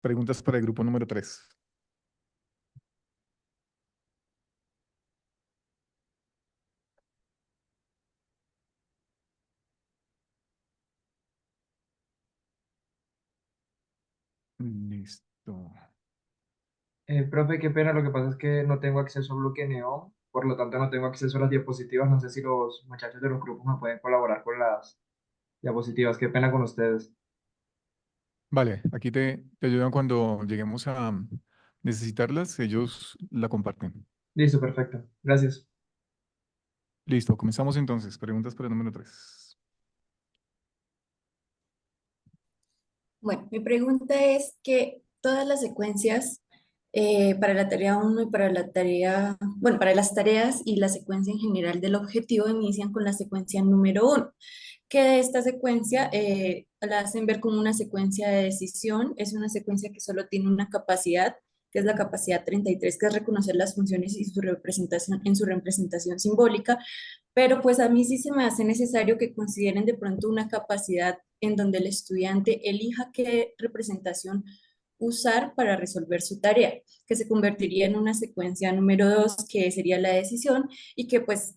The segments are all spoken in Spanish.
Preguntas para el grupo número 3. Listo. Profe, qué pena, lo que pasa es que no tengo acceso a bloque Neon, por lo tanto no tengo acceso a las diapositivas. No sé si los muchachos de los grupos me pueden colaborar con las diapositivas. Qué pena con ustedes. Vale, aquí te ayudan cuando lleguemos a necesitarlas, ellos la comparten. Listo, perfecto. Gracias. Listo, comenzamos entonces. Preguntas para el número 3. Bueno, mi pregunta es que todas las secuencias para la tarea uno y para la tarea, bueno, para las tareas y la secuencia en general del objetivo inician con la secuencia número uno, que de esta secuencia la hacen ver como una secuencia de decisión. Es una secuencia que solo tiene una capacidad, que es la capacidad 33, que es reconocer las funciones y su representación en su representación simbólica, pero pues a mí sí se me hace necesario que consideren de pronto una capacidad en donde el estudiante elija qué representación usar para resolver su tarea, que se convertiría en una secuencia número 2, que sería la decisión, y que pues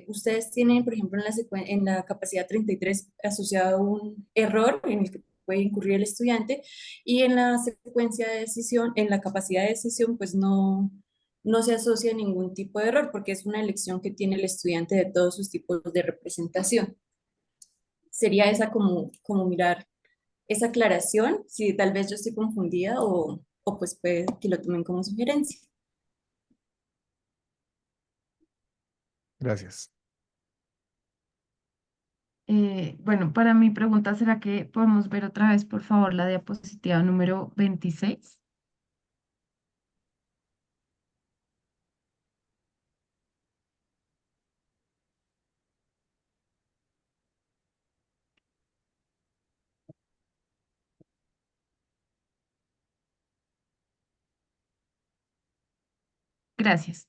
ustedes tienen, por ejemplo, en la capacidad 33 asociado un error en el que puede incurrir el estudiante, y en la secuencia de decisión, en la capacidad de decisión, pues no se asocia ningún tipo de error, porque es una elección que tiene el estudiante de todos sus tipos de representación. Sería esa como mirar esa aclaración, si tal vez yo estoy confundida o pues puede que lo tomen como sugerencia. Gracias. Bueno, para mi pregunta, ¿será que podemos ver otra vez, por favor, la diapositiva número 26? Gracias.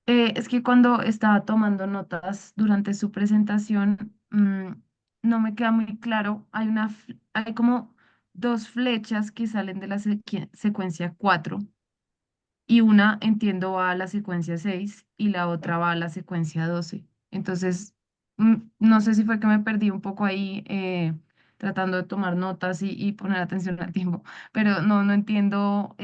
Es que cuando estaba tomando notas durante su presentación, no me queda muy claro. Hay como dos flechas que salen de la secuencia 4 y una, entiendo, va a la secuencia 6 y la otra va a la secuencia 12. Entonces, no sé si fue que me perdí un poco ahí tratando de tomar notas y poner atención al tiempo, pero no entiendo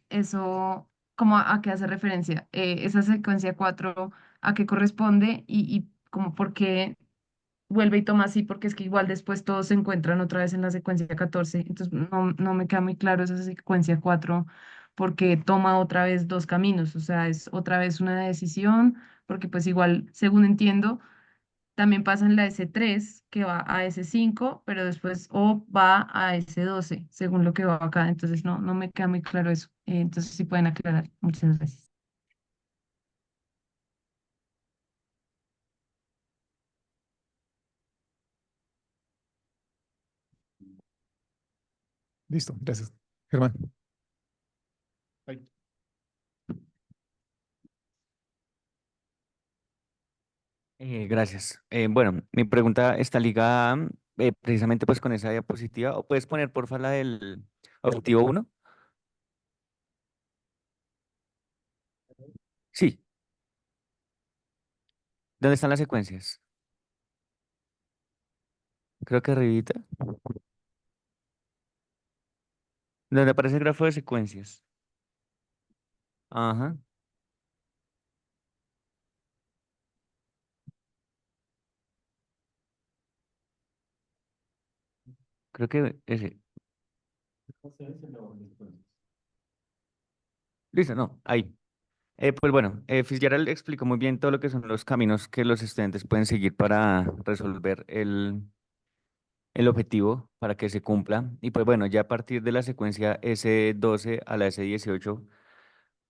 eso, cómo a qué hace referencia. Esa secuencia 4 a qué corresponde y como por qué vuelve y toma así, porque es que igual después todos se encuentran otra vez en la secuencia 14. Entonces no me queda muy claro esa secuencia 4 porque toma otra vez dos caminos, o sea, es otra vez una decisión, porque pues igual, según entiendo, también pasa en la S3 que va a S5, pero después o va a S12, según lo que va acá. Entonces no me queda muy claro eso. Entonces sí pueden aclarar. Muchas gracias. Listo, gracias. Germán. Ay. Gracias. Bueno, mi pregunta está ligada precisamente pues con esa diapositiva. ¿O puedes poner porfa la del objetivo uno? Sí. ¿Dónde están las secuencias? Creo que arribita. ¿Dónde aparece el grafo de secuencias? Ajá. Creo que ese. Listo, no, ahí. Pues bueno, Fitzgerald explicó muy bien todo lo que son los caminos que los estudiantes pueden seguir para resolver el objetivo para que se cumpla. Y pues bueno, ya a partir de la secuencia S12 a la S18,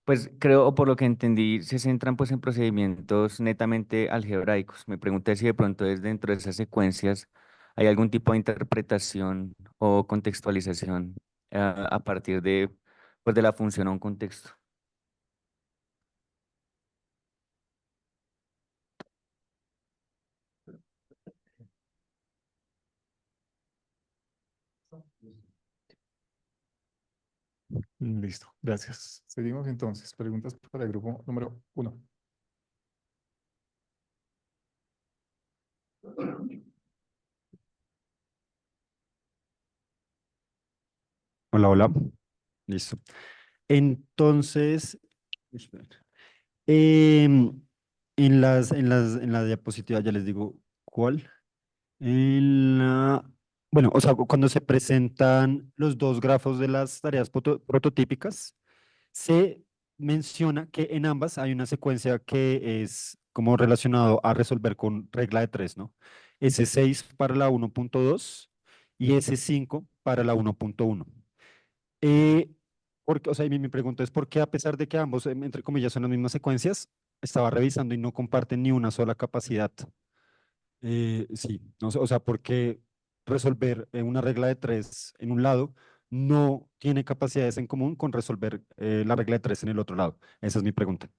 pues creo, o por lo que entendí, se centran pues en procedimientos netamente algebraicos. Me pregunté si de pronto es dentro de esas secuencias hay algún tipo de interpretación o contextualización a partir de, pues, de la función o un contexto. Listo, gracias. Seguimos entonces. Preguntas para el grupo número uno. Hola, hola. Listo. Entonces, espera. Em, en la diapositiva ya les digo cuál. En la, bueno, o sea, cuando se presentan los dos grafos de las tareas prototípicas, se menciona que en ambas hay una secuencia que es como relacionado a resolver con regla de tres, ¿no? S6 para la 1.2 y S5 para la 1.1. Eh, o sea, mi pregunta es por qué a pesar de que ambos, entre comillas, son las mismas secuencias, estaba revisando y no comparten ni una sola capacidad. Sí, no sé, o sea, ¿por qué resolver una regla de tres en un lado no tiene capacidades en común con resolver la regla de tres en el otro lado? Esa es mi pregunta.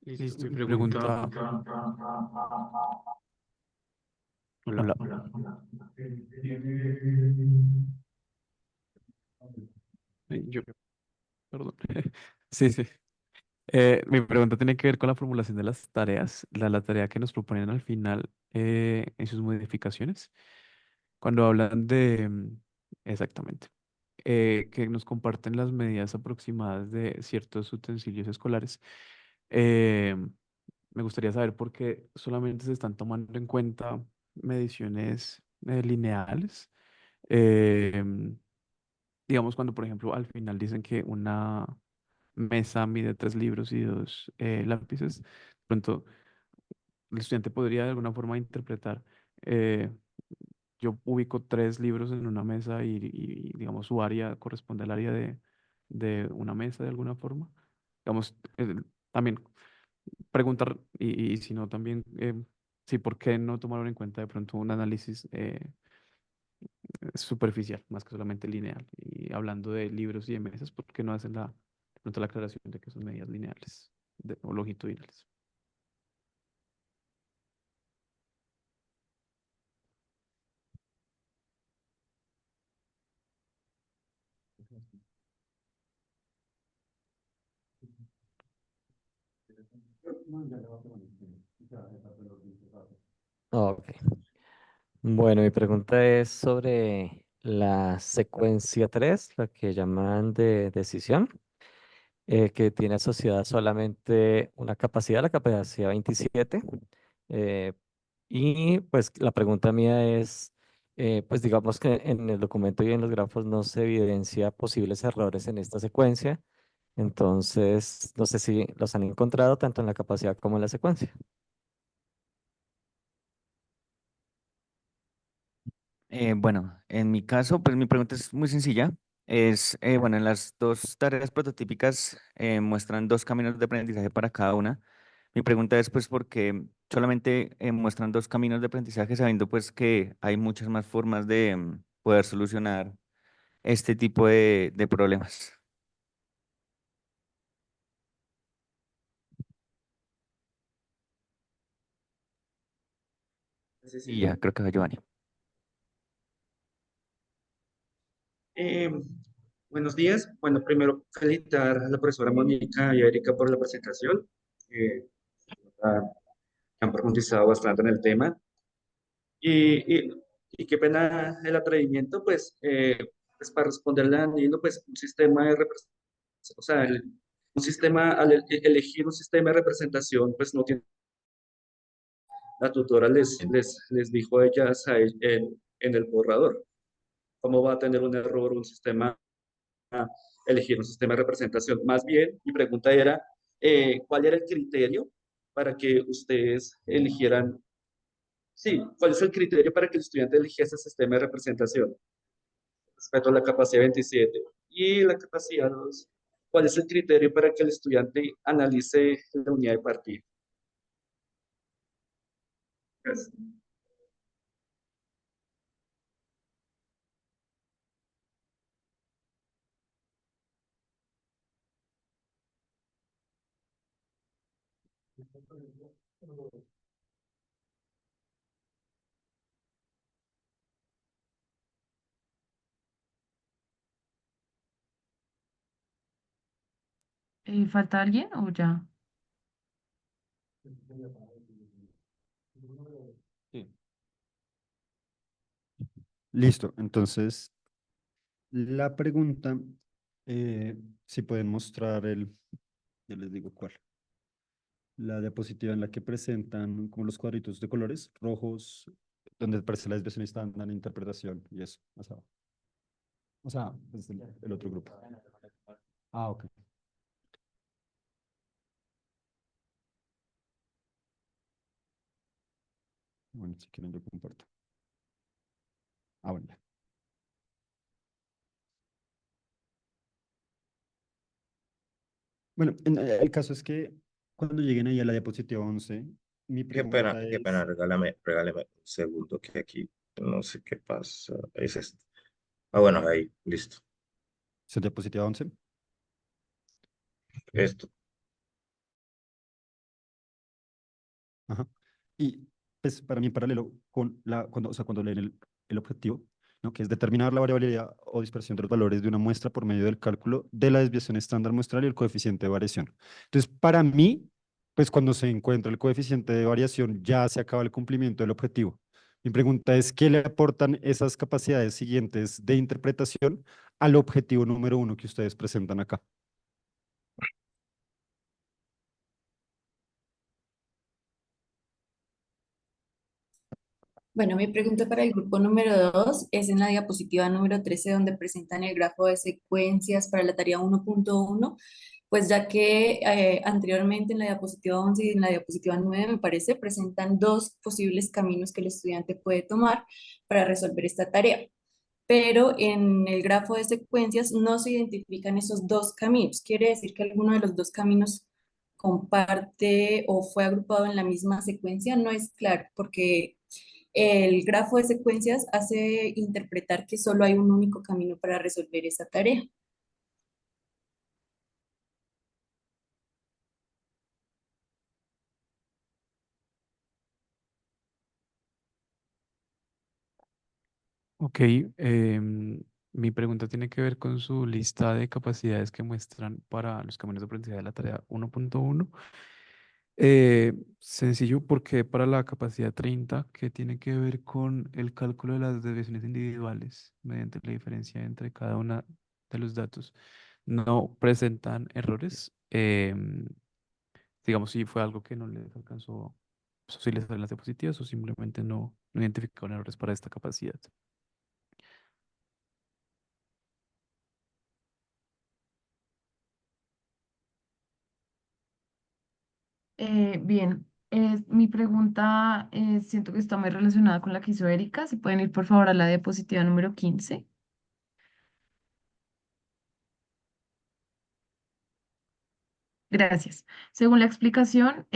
Listo, mi pregunta. Hola. Hola. Yo, perdón. Sí, sí. Mi pregunta tiene que ver con la formulación de las tareas, la tarea que nos proponen al final en sus modificaciones. Cuando hablan de, exactamente, que nos comparten las medidas aproximadas de ciertos utensilios escolares, eh, me gustaría saber por qué solamente se están tomando en cuenta mediciones lineales. Em, digamos, cuando, por ejemplo, al final dicen que una mesa mide 3 libros y 2 lápices, de pronto el estudiante podría de alguna forma interpretar, eh, yo ubico 3 libros en una mesa digamos, su área corresponde al área de una mesa de alguna forma. Digamos, también preguntar, y si no, también, sí, ¿por qué no tomaron en cuenta de pronto un análisis superficial, más que solamente lineal? Y hablando de libros y de mesas, ¿por qué no hacen de pronto la aclaración de que son medidas lineales o longitudinales? Ok. Bueno, mi pregunta es sobre la secuencia 3, la que llaman de decisión, que tiene asociada solamente una capacidad, la capacidad 27. eh, y pues la pregunta mía es, pues digamos que en el documento y en los grafos no se evidencia posibles errores en esta secuencia. Entonces, no sé si los han encontrado tanto en la capacidad como en la secuencia. Bueno, en mi caso, pues mi pregunta es muy sencilla. Bueno, en las dos tareas prototípicas muestran dos caminos de aprendizaje para cada una. Mi pregunta es, pues, ¿por qué solamente muestran dos caminos de aprendizaje, sabiendo, pues, que hay muchas más formas de poder solucionar este tipo de problemas? Y ya, Cecilia. creo que va Giovanni. Eh, Buenos días. Bueno, primero felicitar a la profesora Mónica y a Erika por la presentación. Eh, ah, Han profundizado bastante en el tema. Y, y, y qué pena el atrevimiento, pues para responderle a Danilo, pues un sistema de representación, o sea, un sistema, elegir un sistema de representación, pues no tiene, la tutora les dijo a ellas en el borrador, ¿cómo va a tener un error un sistema elegir un sistema de representación? Más bien, mi pregunta era, ¿cuál era el criterio para que ustedes eligieran, sí, cuál es el criterio para que el estudiante eligiese ese sistema de representación respecto a la capacidad 27? Y la capacidad 2, ¿cuál es el criterio para que el estudiante analice la unidad de partida? Gracias. ¿Falta alguien o ya? Sí. Listo. Entonces, la pregunta, si pueden mostrar ya les digo cuál. La diapositiva en la que presentan como los cuadritos de colores rojos, donde aparece la desviación estándar, la interpretación y eso. O sea, es el otro grupo. Ah, ok. Bueno, si quieren yo comparto. Ah, bueno, ya. Bueno, el caso es que cuando lleguen ahí a la diapositiva 11, mi pregunta Qué pena, es, regálame un segundo que aquí no sé qué pasa. Es esto. Ah, bueno, ahí, listo. ¿es la diapositiva 11? Esto. Ajá. Y pues para mí en paralelo con o sea, cuando leen el objetivo, ¿no? Que es determinar la variabilidad o dispersión de los valores de una muestra por medio del cálculo de la desviación estándar muestral y el coeficiente de variación. Entonces, para mí, pues cuando se encuentra el coeficiente de variación, ya se acaba el cumplimiento del objetivo. Mi pregunta es, ¿qué le aportan esas capacidades siguientes de interpretación al objetivo número uno que ustedes presentan acá? Bueno, mi pregunta para el grupo número 2 es en la diapositiva número 13 donde presentan el grafo de secuencias para la tarea 1.1, pues ya que anteriormente en la diapositiva 11 y en la diapositiva 9 me parece, presentan dos posibles caminos que el estudiante puede tomar para resolver esta tarea. Pero en el grafo de secuencias no se identifican esos dos caminos. Quiere decir que alguno de los dos caminos comparte o fue agrupado en la misma secuencia. No es claro, porque el grafo de secuencias hace interpretar que solo hay un único camino para resolver esa tarea. Ok, mi pregunta tiene que ver con su lista de capacidades que muestran para los caminos de aprendizaje de la tarea 1.1. Sencillo, porque para la capacidad 30, que tiene que ver con el cálculo de las desviaciones individuales mediante la diferencia entre cada una de los datos, no presentan errores. Digamos, si fue algo que no les alcanzó, o si les salen las diapositivas o simplemente no identificaron errores para esta capacidad. Bien, mi pregunta siento que está muy relacionada con la que hizo Erika. Si pueden ir por favor a la diapositiva número 15. Gracias. Según la explicación,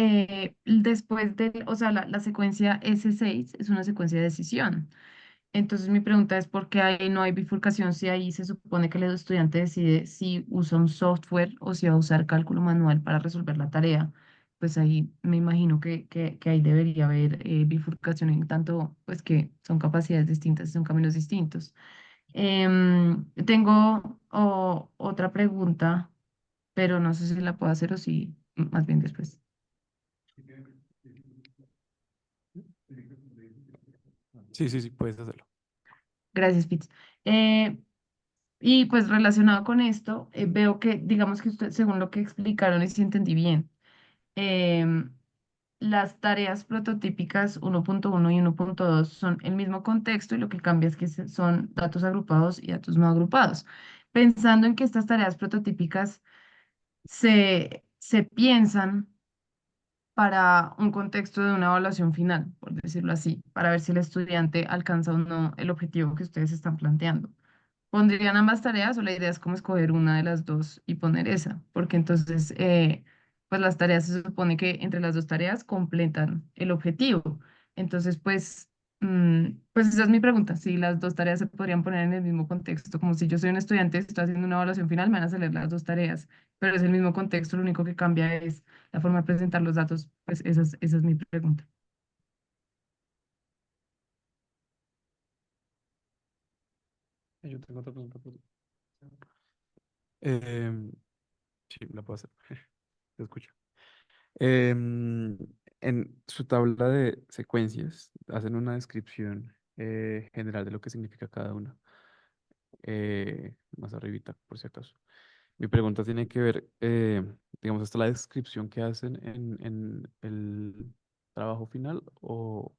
después de, o sea, la secuencia S6 es una secuencia de decisión. Entonces mi pregunta es por qué ahí no hay bifurcación, si ahí se supone que el estudiante decide si usa un software o si va a usar cálculo manual para resolver la tarea. Pues ahí me imagino que ahí debería haber bifurcación en tanto, pues que son capacidades distintas, son caminos distintos. Tengo otra pregunta, pero no sé si la puedo hacer o si más bien después. Sí, sí, sí, puedes hacerlo. Gracias, Pitts. Y pues relacionado con esto, veo que, digamos que usted, según lo que explicaron y si entendí bien, em, las tareas prototípicas 1.1 y 1.2 son el mismo contexto y lo que cambia es que son datos agrupados y datos no agrupados. Pensando en que estas tareas prototípicas se piensan para un contexto de una evaluación final, por decirlo así, para ver si el estudiante alcanza o no el objetivo que ustedes están planteando. ¿Pondrían ambas tareas o la idea es como escoger una de las dos y poner esa? Porque entonces, pues las tareas se supone que entre las dos tareas completan el objetivo. Entonces, pues Pues esa es mi pregunta, si las dos tareas se podrían poner en el mismo contexto, como si yo soy un estudiante, estoy haciendo una evaluación final, me van a salir las dos tareas, pero es el mismo contexto, lo único que cambia es la forma de presentar los datos, pues esa es mi pregunta. Yo tengo otra pregunta. Em, sí, la puedo hacer. Se escucha. En su tabla de secuencias hacen una descripción general de lo que significa cada una. Más arribita, por si acaso. Mi pregunta tiene que ver, digamos, hasta la descripción que hacen en el trabajo final o,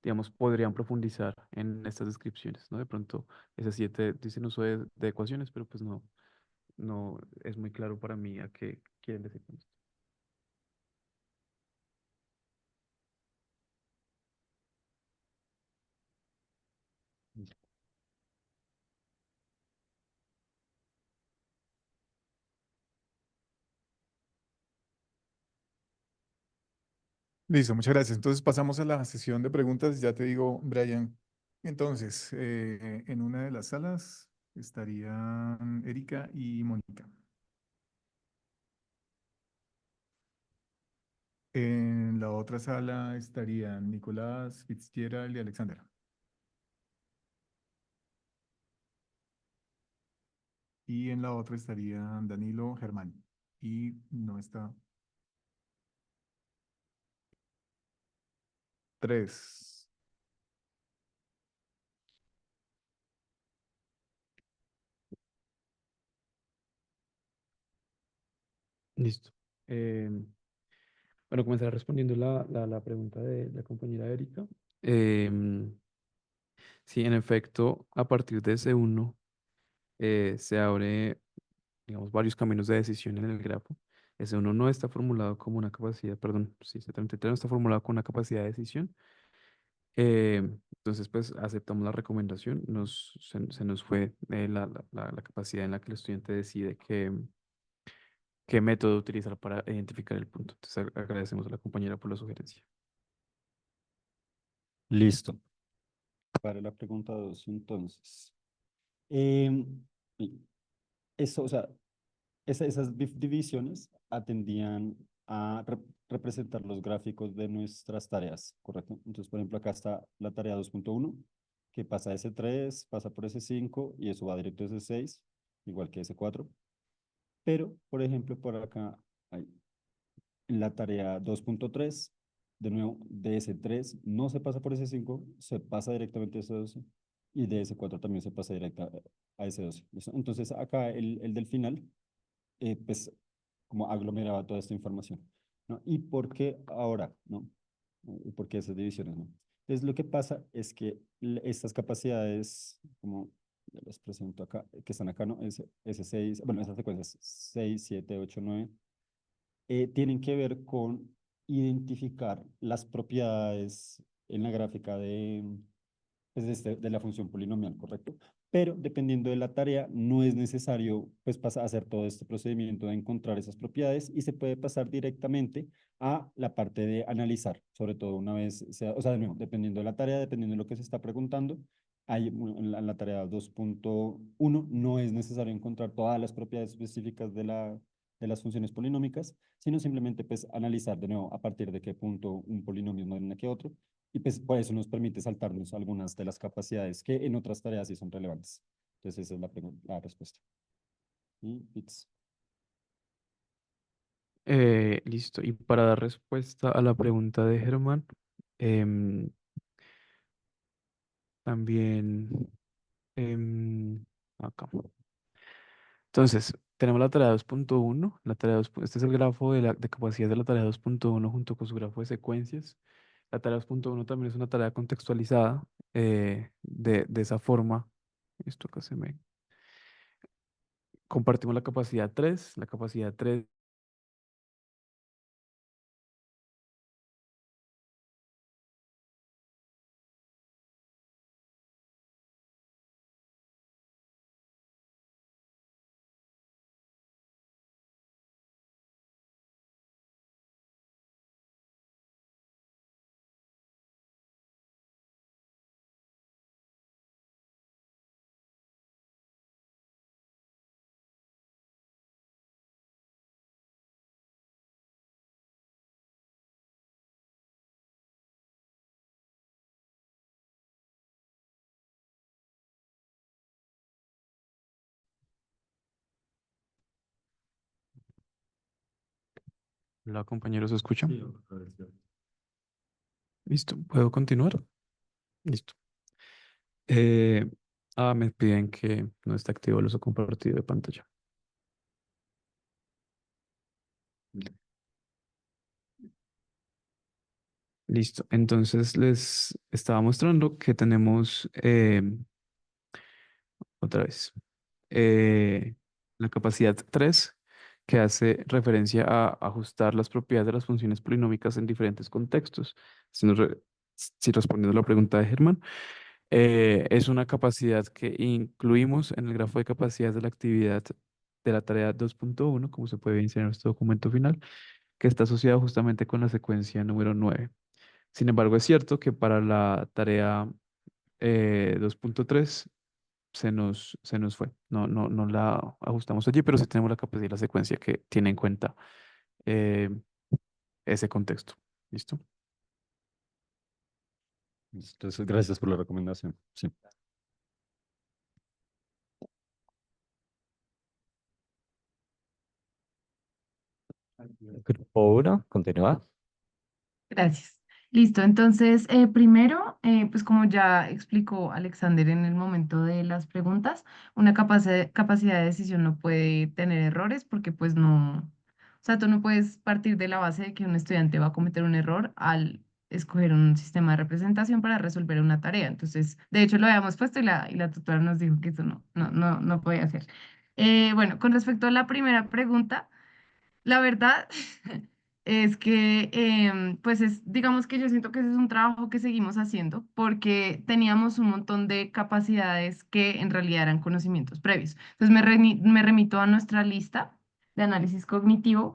digamos, podrían profundizar en estas descripciones, ¿no? De pronto, esas 7 dicen uso de ecuaciones, pero pues no es muy claro para mí a qué quieren decir con esto. Listo, muchas gracias. Entonces pasamos a la sesión de preguntas. Ya te digo, Brian. Entonces, en una de las salas estarían Erika y Mónica. En la otra sala estarían Nicolás, Fitzgerald y Alexander. Y en la otra estarían Danilo, Germán. Y no está. Tres. Listo. Em, bueno, comenzaré respondiendo la pregunta de la compañera Erika. Em, sí, en efecto, a partir de ese uno se abre, digamos, varios caminos de decisión en el grafo. Ese uno no está formulado como una capacidad, perdón, sí, ese 33 no está formulado como una capacidad de decisión. Entonces, pues aceptamos la recomendación. Se nos fue la capacidad en la que el estudiante decide qué método utilizar para identificar el punto. Entonces, agradecemos a la compañera por la sugerencia. Listo. Para la pregunta 2, entonces. Em, y eso, o sea, esas divisiones atendían a representar los gráficos de nuestras tareas, ¿correcto? Entonces, por ejemplo, acá está la tarea 2.1, que pasa S3, pasa por S5 y eso va directo a S6, igual que S4. Pero, por ejemplo, por acá hay en la tarea 2.3, de nuevo, de S3 no se pasa por S5, se pasa directamente a S12 y de S4 también se pasa directo a S12. ¿Listo? Entonces, acá el del final pues como aglomeraba toda esta información, ¿no? ¿Y por qué ahora, no? ¿Y por qué esas divisiones, no? Entonces, lo que pasa es que estas capacidades, como ya les presento acá, que están acá, ¿no? S6, bueno, esas secuencias 6, 7, 8, 9, tienen que ver con identificar las propiedades en la gráfica pues, de la función polinomial, ¿correcto? Pero dependiendo de la tarea, no es necesario pues pasar a hacer todo este procedimiento de encontrar esas propiedades y se puede pasar directamente a la parte de analizar, sobre todo una vez, sea, o sea, de nuevo, dependiendo de la tarea, dependiendo de lo que se está preguntando, hay, en la tarea 2.1 no es necesario encontrar todas las propiedades específicas de las funciones polinómicas, sino simplemente pues analizar de nuevo a partir de qué punto un polinomio es más grande que otro y pues por eso nos permite saltarnos algunas de las capacidades que en otras tareas sí son relevantes. Entonces esa es la respuesta. Y bits. Listo. Y para dar respuesta a la pregunta de Germán, em, también acá. Entonces, tenemos la tarea 2.1. La tarea 2 este es el grafo de capacidad de la tarea 2.1 junto con su grafo de secuencias. La tarea 2.1 también es una tarea contextualizada de esa forma. Esto acá se me... Compartimos la capacidad 3. La capacidad 3 Hola, compañeros, ¿se escucha? Listo, ¿puedo continuar? Listo. Eh, Me piden que no esté activo el uso compartido de pantalla. Listo. Entonces les estaba mostrando que tenemos otra vez la capacidad 3 que hace referencia a ajustar las propiedades de las funciones polinómicas en diferentes contextos. Si, si respondiendo a la pregunta de Germán, es una capacidad que incluimos en el grafo de capacidades de la actividad de la tarea 2.1, como se puede ver en nuestro documento final, que está asociado justamente con la secuencia número 9. Sin embargo, es cierto que para la tarea 2.3 se nos fue. No la ajustamos allí, pero sí tenemos la capacidad de la secuencia que tiene en cuenta eh, ese contexto. ¿Listo? Entonces, gracias por la recomendación. Sí. Grupo 1, continúa. Gracias. Listo. Entonces, primero, pues como ya explicó Alexander en el momento de las preguntas, una capacidad de decisión no puede tener errores porque pues no, o sea, tú no puedes partir de la base de que un estudiante va a cometer un error al escoger un sistema de representación para resolver una tarea. Entonces, de hecho, lo habíamos puesto y la tutora nos dijo que eso no podía hacer. Bueno, con respecto a la primera pregunta. La verdad es que, pues digamos que yo siento que ese es un trabajo que seguimos haciendo porque teníamos un montón de capacidades que en realidad eran conocimientos previos. Entonces me remito a nuestra lista de análisis cognitivo.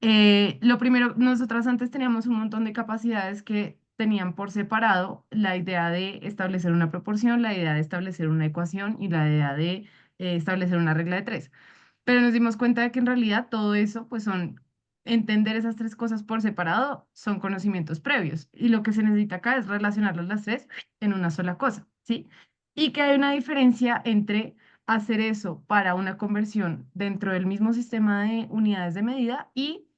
Lo primero, nosotras antes teníamos un montón de capacidades que tenían por separado la idea de establecer una proporción, la idea de establecer una ecuación y la idea de establecer una regla de tres. Pero nos dimos cuenta de que en realidad todo eso, pues son, entender esas tres cosas por separado, son conocimientos previos. Y lo que se necesita acá es relacionarlas las tres en una sola cosa, ¿sí? Y que hay una diferencia entre hacer eso para una conversión dentro del mismo sistema de unidades de medida y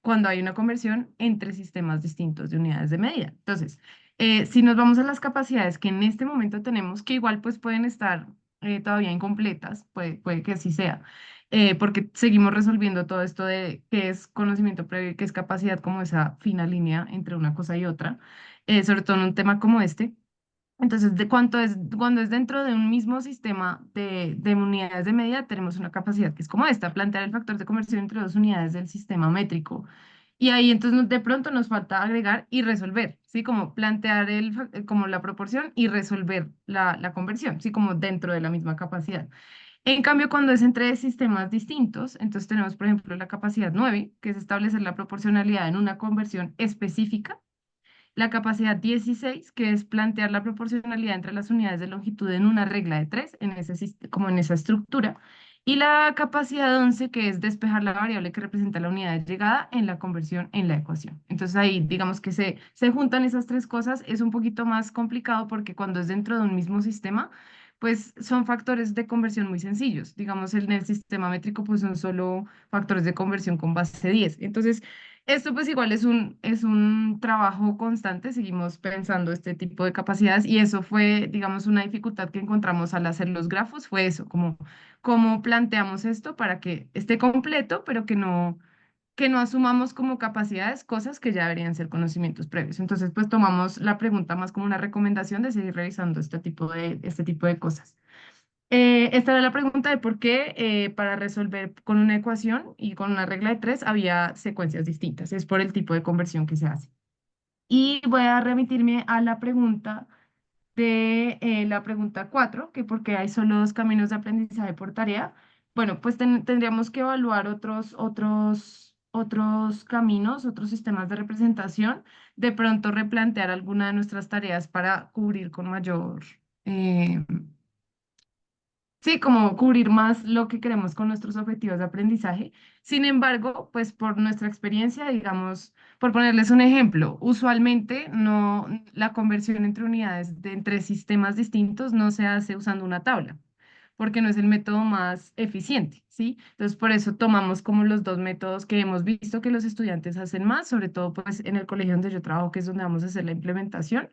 cuando hay una conversión entre sistemas distintos de unidades de medida. Entonces, si nos vamos a las capacidades que en este momento tenemos, que igual pues pueden estar todavía incompletas, puede que así sea, porque seguimos resolviendo todo esto de qué es conocimiento previo y qué es capacidad, como esa fina línea entre una cosa y otra, sobre todo en un tema como este. Entonces, cuando es dentro de un mismo sistema de unidades de medida, tenemos una capacidad que es como esta, plantear el factor de conversión entre dos unidades del sistema métrico. Y ahí entonces de pronto nos falta agregar y resolver, ¿sí? Como plantear como la proporción y resolver la conversión, ¿sí? Como dentro de la misma capacidad. En cambio, cuando es entre sistemas distintos, entonces tenemos, por ejemplo, la capacidad 9, que es establecer la proporcionalidad en una conversión específica, la capacidad 16, que es plantear la proporcionalidad entre las unidades de longitud en una regla de tres, como en esa estructura. Y la capacidad 11, que es despejar la variable que representa la unidad de llegada en la conversión en la ecuación. Entonces ahí digamos que se juntan esas tres cosas. Es un poquito más complicado porque cuando es dentro de un mismo sistema, pues son factores de conversión muy sencillos. Digamos, en el sistema métrico, pues son solo factores de conversión con base 10. Entonces, esto pues igual es un trabajo constante, seguimos pensando este tipo de capacidades y eso fue, digamos, una dificultad que encontramos al hacer los grafos, fue eso, como cómo planteamos esto para que esté completo, pero que no asumamos como capacidades cosas que ya deberían ser conocimientos previos. Entonces, pues tomamos la pregunta más como una recomendación de seguir revisando este tipo de cosas. Esta era la pregunta de por qué para resolver con una ecuación y con una regla de tres había secuencias distintas. Es por el tipo de conversión que se hace. Y voy a remitirme a la pregunta de la pregunta 4 que por qué hay solo dos caminos de aprendizaje por tarea. Bueno, pues tendríamos que evaluar otros caminos, otros sistemas de representación, de pronto replantear alguna de nuestras tareas para cubrir con mayor... eh, Sí, como cubrir más lo que queremos con nuestros objetivos de aprendizaje. Sin embargo, pues por nuestra experiencia, digamos, por ponerles un ejemplo, usualmente la conversión entre unidades entre sistemas distintos no se hace usando una tabla, porque no es el método más eficiente, ¿sí? Entonces, por eso tomamos como los dos métodos que hemos visto que los estudiantes hacen más, sobre todo pues en el colegio donde yo trabajo, que es donde vamos a hacer la implementación.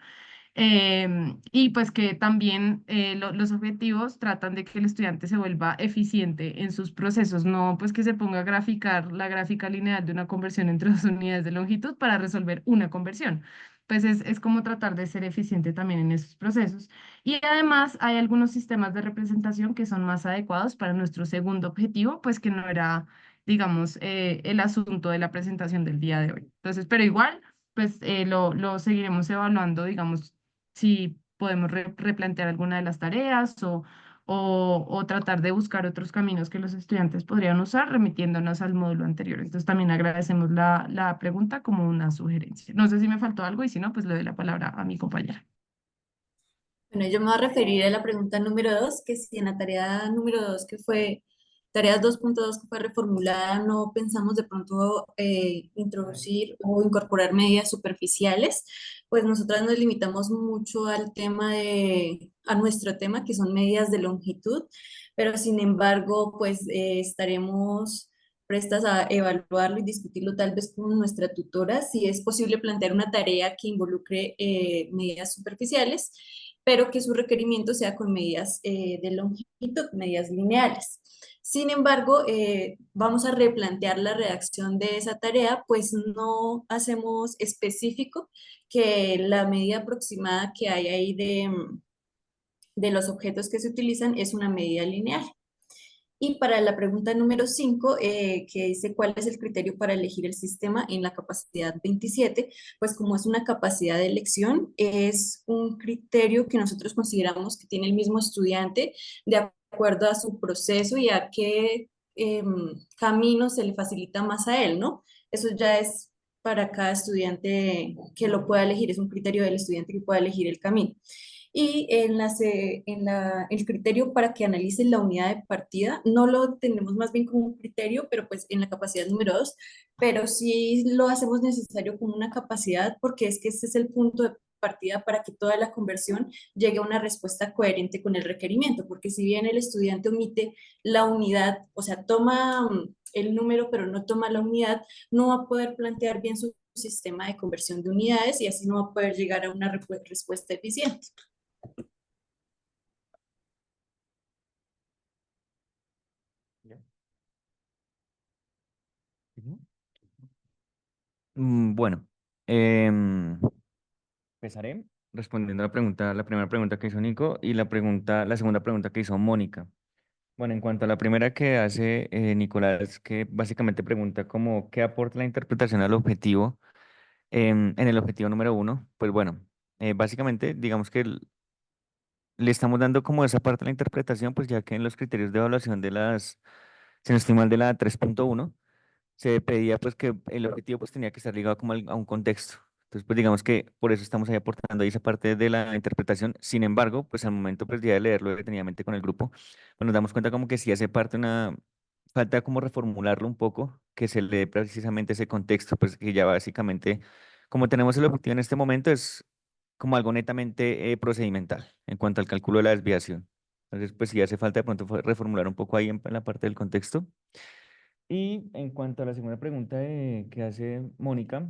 Y pues que también los objetivos tratan de que el estudiante se vuelva eficiente en sus procesos, no pues que se ponga a graficar la gráfica lineal de una conversión entre dos unidades de longitud para resolver una conversión. Pues es como tratar de ser eficiente también en esos procesos. Y además hay algunos sistemas de representación que son más adecuados para nuestro segundo objetivo, pues que no era, digamos, el asunto de la presentación del día de hoy. Entonces, pero igual pues lo seguiremos evaluando, digamos, si podemos replantear alguna de las tareas o tratar de buscar otros caminos que los estudiantes podrían usar remitiéndonos al módulo anterior. Entonces también agradecemos la pregunta como una sugerencia. No sé si me faltó algo y si no, pues le doy la palabra a mi compañera. Bueno, yo me voy a referir a la pregunta número 2, que si en la tarea número 2, que fue tarea 2.2 que fue reformulada, no pensamos de pronto introducir o incorporar medidas superficiales, pues nosotras nos limitamos mucho al tema a nuestro tema, que son medidas de longitud, pero sin embargo, pues estaremos prestas a evaluarlo y discutirlo tal vez con nuestra tutora, si es posible plantear una tarea que involucre medidas superficiales, pero que su requerimiento sea con medidas de longitud, medidas lineales. Sin embargo, vamos a replantear la redacción de esa tarea, pues no hacemos específico que la medida aproximada que hay ahí de los objetos que se utilizan es una medida lineal. Y para la pregunta número 5, que dice cuál es el criterio para elegir el sistema en la capacidad 27, pues como es una capacidad de elección, es un criterio que nosotros consideramos que tiene el mismo estudiante de acuerdo a su proceso y a qué camino se le facilita más a él, ¿no? Eso ya es para cada estudiante que lo pueda elegir, es un criterio del estudiante que pueda elegir el camino. Y el criterio para que analicen la unidad de partida, no lo tenemos más bien como un criterio, pero pues en la capacidad número 2, pero sí lo hacemos necesario como una capacidad porque es que este es el punto de partida para que toda la conversión llegue a una respuesta coherente con el requerimiento, porque si bien el estudiante omite la unidad, o sea, toma el número pero no toma la unidad, no va a poder plantear bien su sistema de conversión de unidades y así no va a poder llegar a una respuesta eficiente. Ya. Ujú. Bueno, empezaré respondiendo a la primera pregunta que hizo Nico y la segunda pregunta que hizo Mónica. Bueno, en cuanto a la primera que hace Nicolás, que básicamente pregunta como qué aporta la interpretación al objetivo en el objetivo número uno, pues bueno, básicamente digamos que le estamos dando como esa parte de la interpretación, pues ya que en los criterios de evaluación de si no estoy mal, de la 3.1 se pedía pues que el objetivo pues tenía que estar ligado como a un contexto. Entonces pues digamos que por eso estamos ahí aportando ahí esa parte de la interpretación. Sin embargo, pues al momento pues ya de leerlo detenidamente con el grupo, pues nos damos cuenta como que sí hace parte una, falta como reformularlo un poco, que se le dé precisamente ese contexto, pues que ya básicamente, como tenemos el objetivo en este momento, es como algo netamente procedimental en cuanto al cálculo de la desviación. Entonces pues sí hace falta de pronto reformular un poco ahí en la parte del contexto. Y en cuanto a la segunda pregunta que hace Mónica,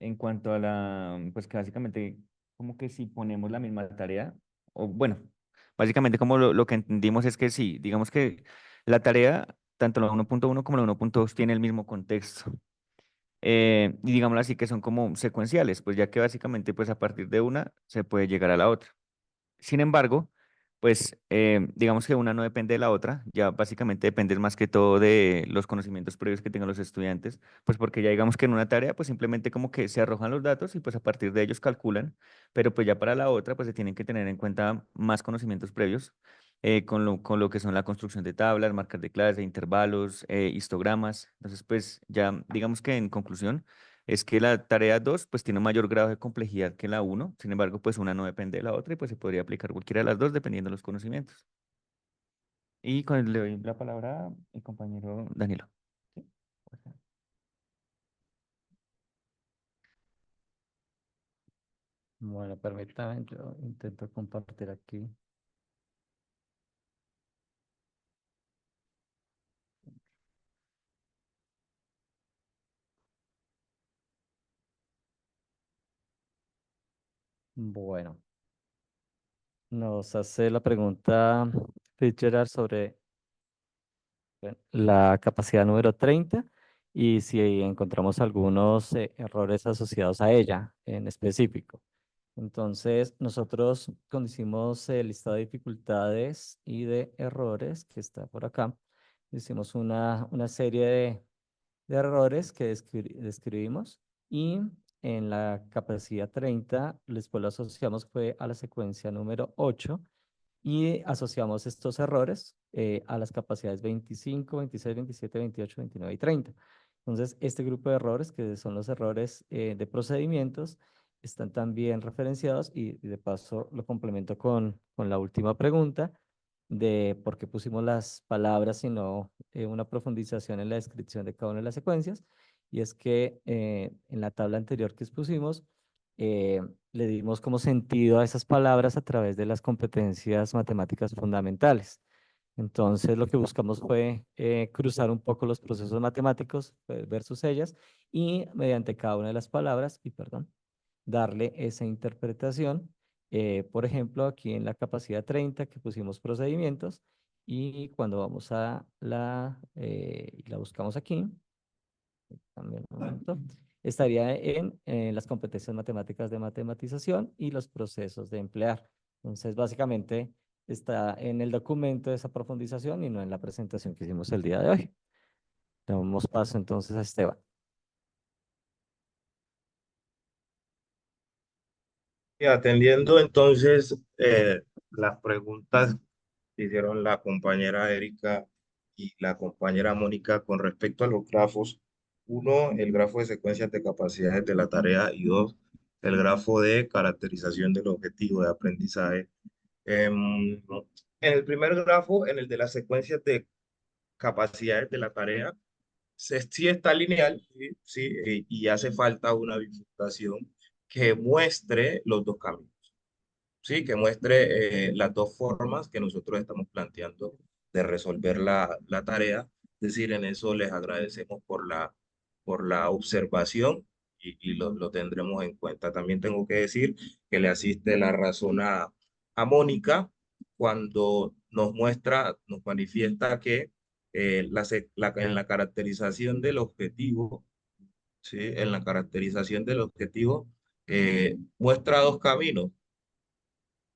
en cuanto a pues que básicamente como que si ponemos la misma tarea, o bueno, básicamente como lo que entendimos es que sí, digamos que la tarea, tanto la 1.1 como la 1.2 tiene el mismo contexto. Y digámoslo así que son como secuenciales, pues ya que básicamente pues a partir de una se puede llegar a la otra. Sin embargo, pues digamos que una no depende de la otra, ya básicamente depende más que todo de los conocimientos previos que tengan los estudiantes, pues porque ya digamos que en una tarea pues simplemente como que se arrojan los datos y pues a partir de ellos calculan, pero pues ya para la otra pues se tienen que tener en cuenta más conocimientos previos con lo que son la construcción de tablas, marcas de clase, intervalos, histogramas. Entonces pues ya digamos que en conclusión es que la tarea 2 pues tiene un mayor grado de complejidad que la uno, sin embargo pues una no depende de la otra y pues se podría aplicar cualquiera de las dos dependiendo de los conocimientos. Y le doy la palabra a mi compañero Danilo. ¿Sí? Bueno, permítame, yo intento compartir aquí. Bueno, nos hace la pregunta Fitzgerald sobre la capacidad número 30 y si encontramos algunos errores asociados a ella en específico. Entonces, nosotros cuando hicimos el listado de dificultades y de errores, que está por acá, hicimos una serie de errores que describimos y en la capacidad 30, después lo asociamos fue a la secuencia número 8 y asociamos estos errores a las capacidades 25, 26, 27, 28, 29 y 30. Entonces, este grupo de errores, que son los errores de procedimientos, están también referenciados y de paso lo complemento con la última pregunta de por qué pusimos las palabras, sino una profundización en la descripción de cada una de las secuencias. Y es que en la tabla anterior que expusimos, eh, le dimos como sentido a esas palabras a través de las competencias matemáticas fundamentales. Entonces, lo que buscamos fue cruzar un poco los procesos matemáticos versus ellas y mediante cada una de las palabras, y perdón, darle esa interpretación. Por ejemplo, aquí en la capacidad 30 que pusimos procedimientos y cuando vamos a la buscamos aquí, también un momento, estaría en las competencias matemáticas de matematización y los procesos de emplear. Entonces, básicamente está en el documento de esa profundización y no en la presentación que hicimos el día de hoy. Damos paso entonces a Esteban. Y atendiendo entonces las preguntas que hicieron la compañera Erika y la compañera Mónica con respecto a los grafos. Uno, el grafo de secuencias de capacidades de la tarea y dos, el grafo de caracterización del objetivo de aprendizaje. En el primer grafo, en el de las secuencias de capacidades de la tarea, sí está lineal, sí, sí, y hace falta una bifurcación que muestre los dos caminos. Sí, que muestre las dos formas que nosotros estamos planteando de resolver la tarea. Es decir, en eso les agradecemos por la observación y lo tendremos en cuenta. También tengo que decir que le asiste la razón a Mónica cuando nos muestra, nos manifiesta que en la caracterización del objetivo, ¿sí? En la caracterización del objetivo muestra dos caminos,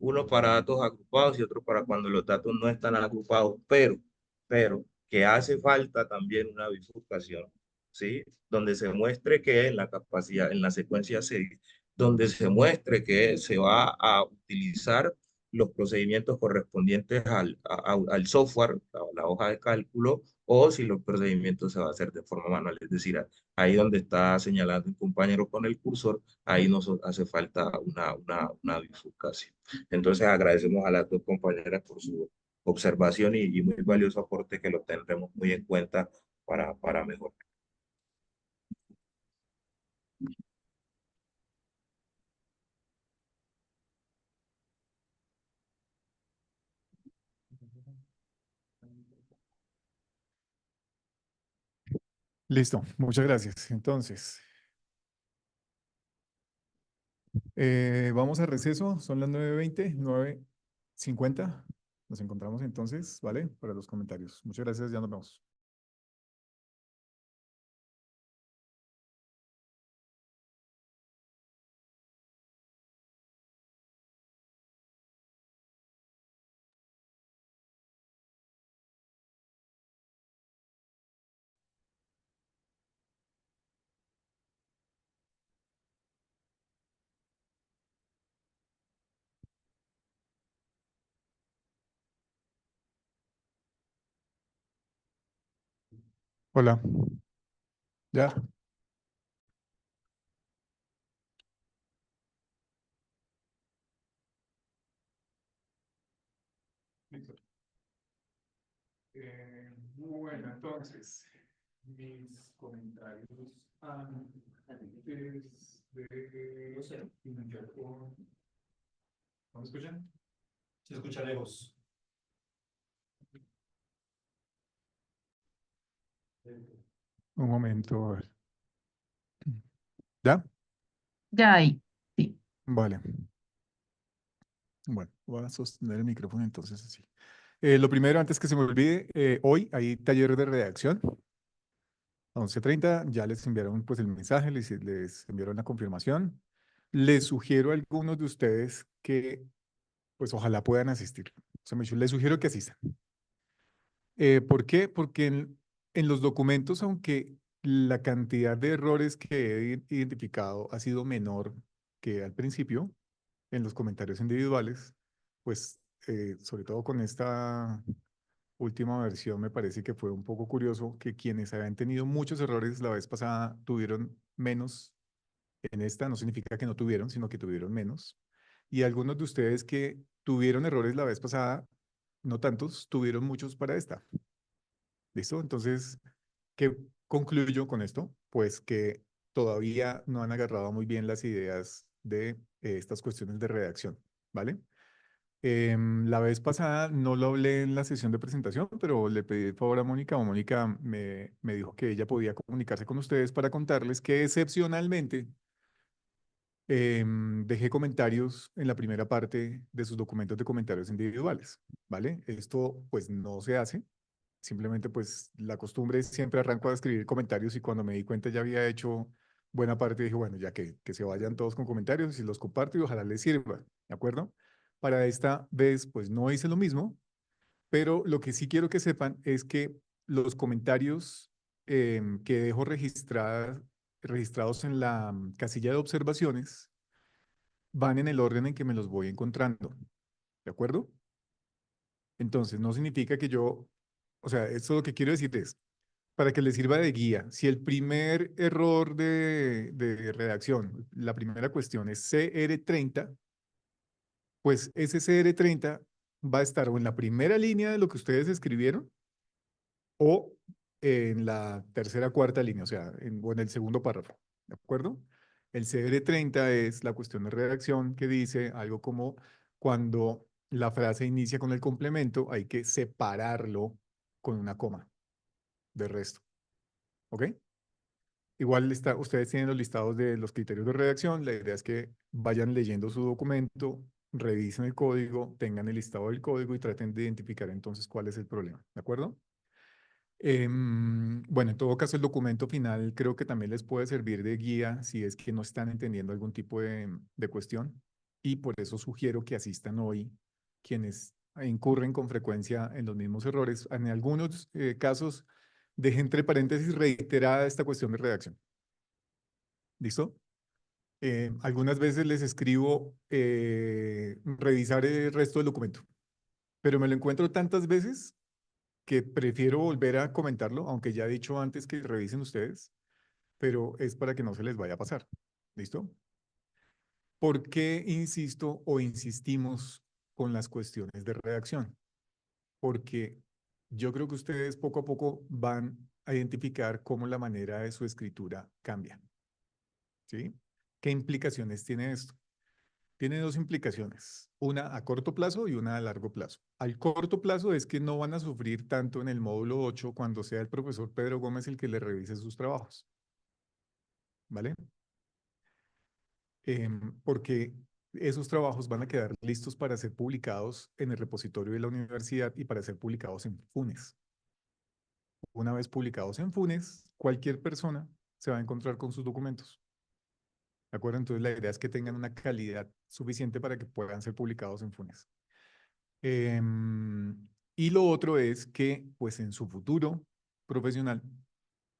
uno para datos agrupados y otro para cuando los datos no están agrupados, pero que hace falta también una bifurcación, ¿sí? Donde se muestre que en la capacidad, en la secuencia 6, donde se muestre que se va a utilizar los procedimientos correspondientes al software, la hoja de cálculo, o si los procedimientos se va a hacer de forma manual, es decir, ahí donde está señalando un compañero con el cursor, ahí nos hace falta una bifurcación. Entonces agradecemos a las dos compañeras por su observación y muy valioso aporte que lo tendremos muy en cuenta para mejorar. Listo, muchas gracias. Entonces, vamos a receso, son las 9:20, 9:50. Nos encontramos entonces, ¿vale? Para los comentarios. Muchas gracias, ya nos vemos. Hola, ya. Listo. Bueno, entonces, mis comentarios antes de iniciar con... ¿No me escuchan? Se escucha lejos. Un momento, a ver. ¿Ya? Ya ahí. Sí. Vale. Bueno, voy a sostener el micrófono entonces así. Lo primero, antes que se me olvide, hoy hay taller de redacción. A 11:30 ya les enviaron pues el mensaje, les enviaron la confirmación. Les sugiero a algunos de ustedes que pues ojalá puedan asistir. O sea, les sugiero que asistan. ¿Por qué? Porque en los documentos, aunque la cantidad de errores que he identificado ha sido menor que al principio, en los comentarios individuales, pues sobre todo con esta última versión me parece que fue un poco curioso que quienes habían tenido muchos errores la vez pasada tuvieron menos en esta, no significa que no tuvieron, sino que tuvieron menos. Y algunos de ustedes que tuvieron errores la vez pasada, no tantos, tuvieron muchos para esta. ¿Listo? Entonces, ¿qué concluyo con esto? Pues que todavía no han agarrado muy bien las ideas de estas cuestiones de redacción, ¿vale? La vez pasada no lo hablé en la sesión de presentación, pero le pedí el favor a Mónica, o Mónica me dijo que ella podía comunicarse con ustedes para contarles que excepcionalmente dejé comentarios en la primera parte de sus documentos de comentarios individuales, ¿vale? Esto pues no se hace, simplemente pues la costumbre es siempre arranco a escribir comentarios y cuando me di cuenta ya había hecho buena parte dije, bueno, ya que se vayan todos con comentarios y los comparto y ojalá les sirva, ¿de acuerdo? Para esta vez pues no hice lo mismo, pero lo que sí quiero que sepan es que los comentarios que dejo registrados en la casilla de observaciones van en el orden en que me los voy encontrando, ¿de acuerdo? Entonces, no significa que yo, o sea, esto lo que quiero decir es, para que les sirva de guía, si el primer error de redacción, la primera cuestión es CR30, pues ese CR30 va a estar o en la primera línea de lo que ustedes escribieron o en la tercera, cuarta línea, o sea, o en el segundo párrafo, ¿de acuerdo? El CR30 es la cuestión de redacción que dice algo como cuando la frase inicia con el complemento, hay que separarlo con una coma del resto, ¿ok? Igual está, ustedes tienen los listados de los criterios de redacción, la idea es que vayan leyendo su documento, revisen el código, tengan el listado del código y traten de identificar entonces cuál es el problema, ¿de acuerdo? Bueno, en todo caso, el documento final creo que también les puede servir de guía si es que no están entendiendo algún tipo de cuestión y por eso sugiero que asistan hoy quienes incurren con frecuencia en los mismos errores. En algunos casos, deje entre paréntesis reiterada esta cuestión de redacción. ¿Listo? Algunas veces les escribo revisar el resto del documento, pero me lo encuentro tantas veces que prefiero volver a comentarlo, aunque ya he dicho antes que revisen ustedes, pero es para que no se les vaya a pasar. ¿Listo? ¿Por qué insisto o insistimos con las cuestiones de redacción? Porque yo creo que ustedes poco a poco van a identificar cómo la manera de su escritura cambia. ¿Sí? ¿Qué implicaciones tiene esto? Tiene dos implicaciones, una a corto plazo y una a largo plazo. Al corto plazo es que no van a sufrir tanto en el módulo 8 cuando sea el profesor Pedro Gómez el que les revise sus trabajos, ¿vale? Porque esos trabajos van a quedar listos para ser publicados en el repositorio de la universidad y para ser publicados en FUNES. Una vez publicados en FUNES, cualquier persona se va a encontrar con sus documentos. ¿De acuerdo? Entonces la idea es que tengan una calidad suficiente para que puedan ser publicados en FUNES. Y lo otro es que, pues en su futuro profesional,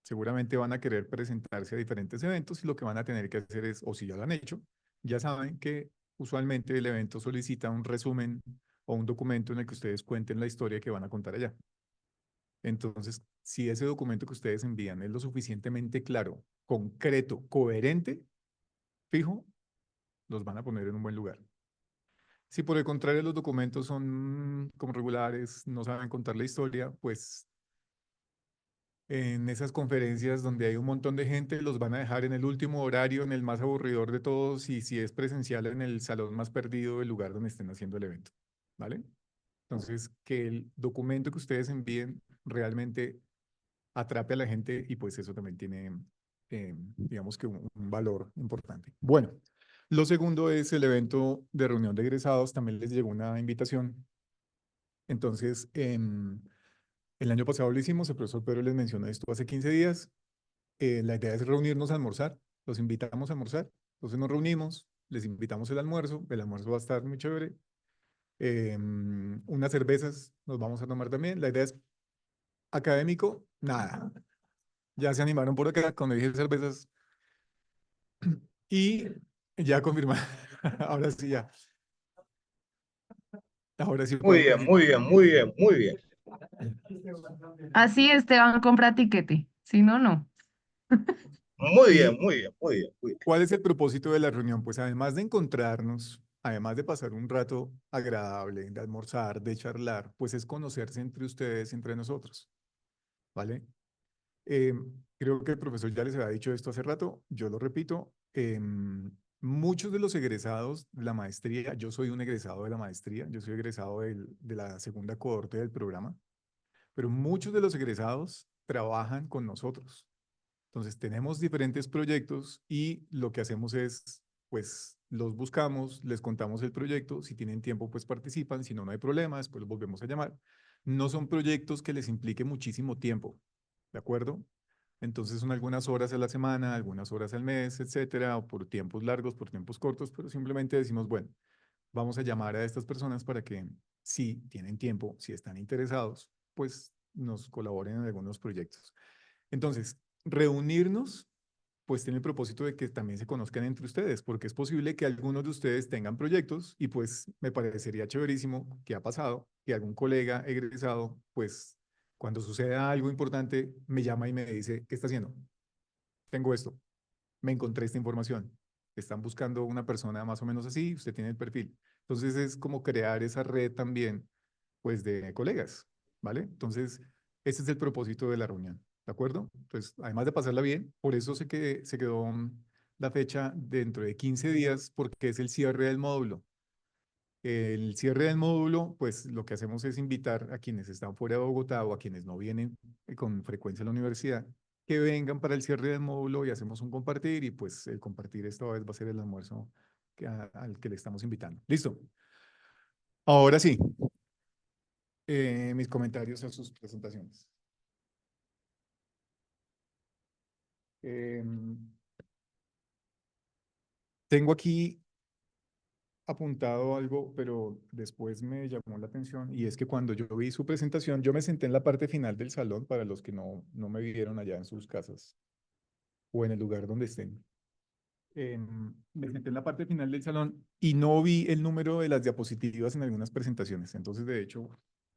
seguramente van a querer presentarse a diferentes eventos y lo que van a tener que hacer es, o si ya lo han hecho, ya saben que usualmente el evento solicita un resumen o un documento en el que ustedes cuenten la historia que van a contar allá. Entonces, si ese documento que ustedes envían es lo suficientemente claro, concreto, coherente, fijo, los van a poner en un buen lugar. Si por el contrario los documentos son como regulares, no saben contar la historia, pues en esas conferencias donde hay un montón de gente, los van a dejar en el último horario, en el más aburridor de todos, y si es presencial, en el salón más perdido del lugar donde estén haciendo el evento. ¿Vale? Entonces, que el documento que ustedes envíen realmente atrape a la gente y pues eso también tiene, digamos que un valor importante. Bueno, Lo segundo es el evento de reunión de egresados. También les llegó una invitación. Entonces, el año pasado lo hicimos, el profesor Pedro les mencionó esto hace 15 días. La idea es reunirnos a almorzar, los invitamos a almorzar. Entonces nos reunimos, les invitamos el almuerzo va a estar muy chévere. Unas cervezas nos vamos a tomar también. La idea es académico, nada. Ya se animaron por acá cuando dije cervezas y ya confirmaron. Ahora sí, ya. Ahora sí Muy pueden bien, continuar. muy bien, muy bien, muy bien. Así Esteban compra tiquete, si no, no. Muy bien, ¿Y muy bien, muy bien, muy bien. cuál es el propósito de la reunión? Pues además de encontrarnos, además de pasar un rato agradable, de almorzar, de charlar, pues es conocerse entre ustedes, entre nosotros, ¿vale? Creo que el profesor ya les había dicho esto hace rato, yo lo repito. Muchos de los egresados de la maestría, yo soy un egresado de la maestría, yo soy egresado de la segunda cohorte del programa, pero muchos de los egresados trabajan con nosotros. Entonces tenemos diferentes proyectos y lo que hacemos es, pues los buscamos, les contamos el proyecto, si tienen tiempo pues participan, si no, no hay problema, después los volvemos a llamar. No son proyectos que les implique muchísimo tiempo, ¿de acuerdo? Entonces son algunas horas a la semana, algunas horas al mes, etcétera, o por tiempos largos, por tiempos cortos, pero simplemente decimos, bueno, vamos a llamar a estas personas para que si tienen tiempo, si están interesados, pues nos colaboren en algunos proyectos. Entonces, reunirnos, pues tiene el propósito de que también se conozcan entre ustedes, porque es posible que algunos de ustedes tengan proyectos y pues me parecería chéverísimo que ha pasado, que algún colega egresado, pues cuando suceda algo importante, me llama y me dice, ¿qué está haciendo? Tengo esto, me encontré esta información. Están buscando una persona más o menos así, usted tiene el perfil. Entonces es como crear esa red también, pues de colegas, ¿vale? Entonces, ese es el propósito de la reunión, ¿de acuerdo? Entonces, además de pasarla bien, por eso se quedó la fecha dentro de 15 días, porque es el cierre del módulo. El cierre del módulo, pues lo que hacemos es invitar a quienes están fuera de Bogotá o a quienes no vienen con frecuencia a la universidad, que vengan para el cierre del módulo y hacemos un compartir y pues el compartir esta vez va a ser el almuerzo al que le estamos invitando. ¿Listo? Ahora sí, mis comentarios a sus presentaciones. Em, Tengo aquí apuntado algo, pero después me llamó la atención y es que cuando yo vi su presentación, yo me senté en la parte final del salón para los que no me vieron allá en sus casas o en el lugar donde estén. Me senté en la parte final del salón y no vi el número de las diapositivas en algunas presentaciones. Entonces, de hecho,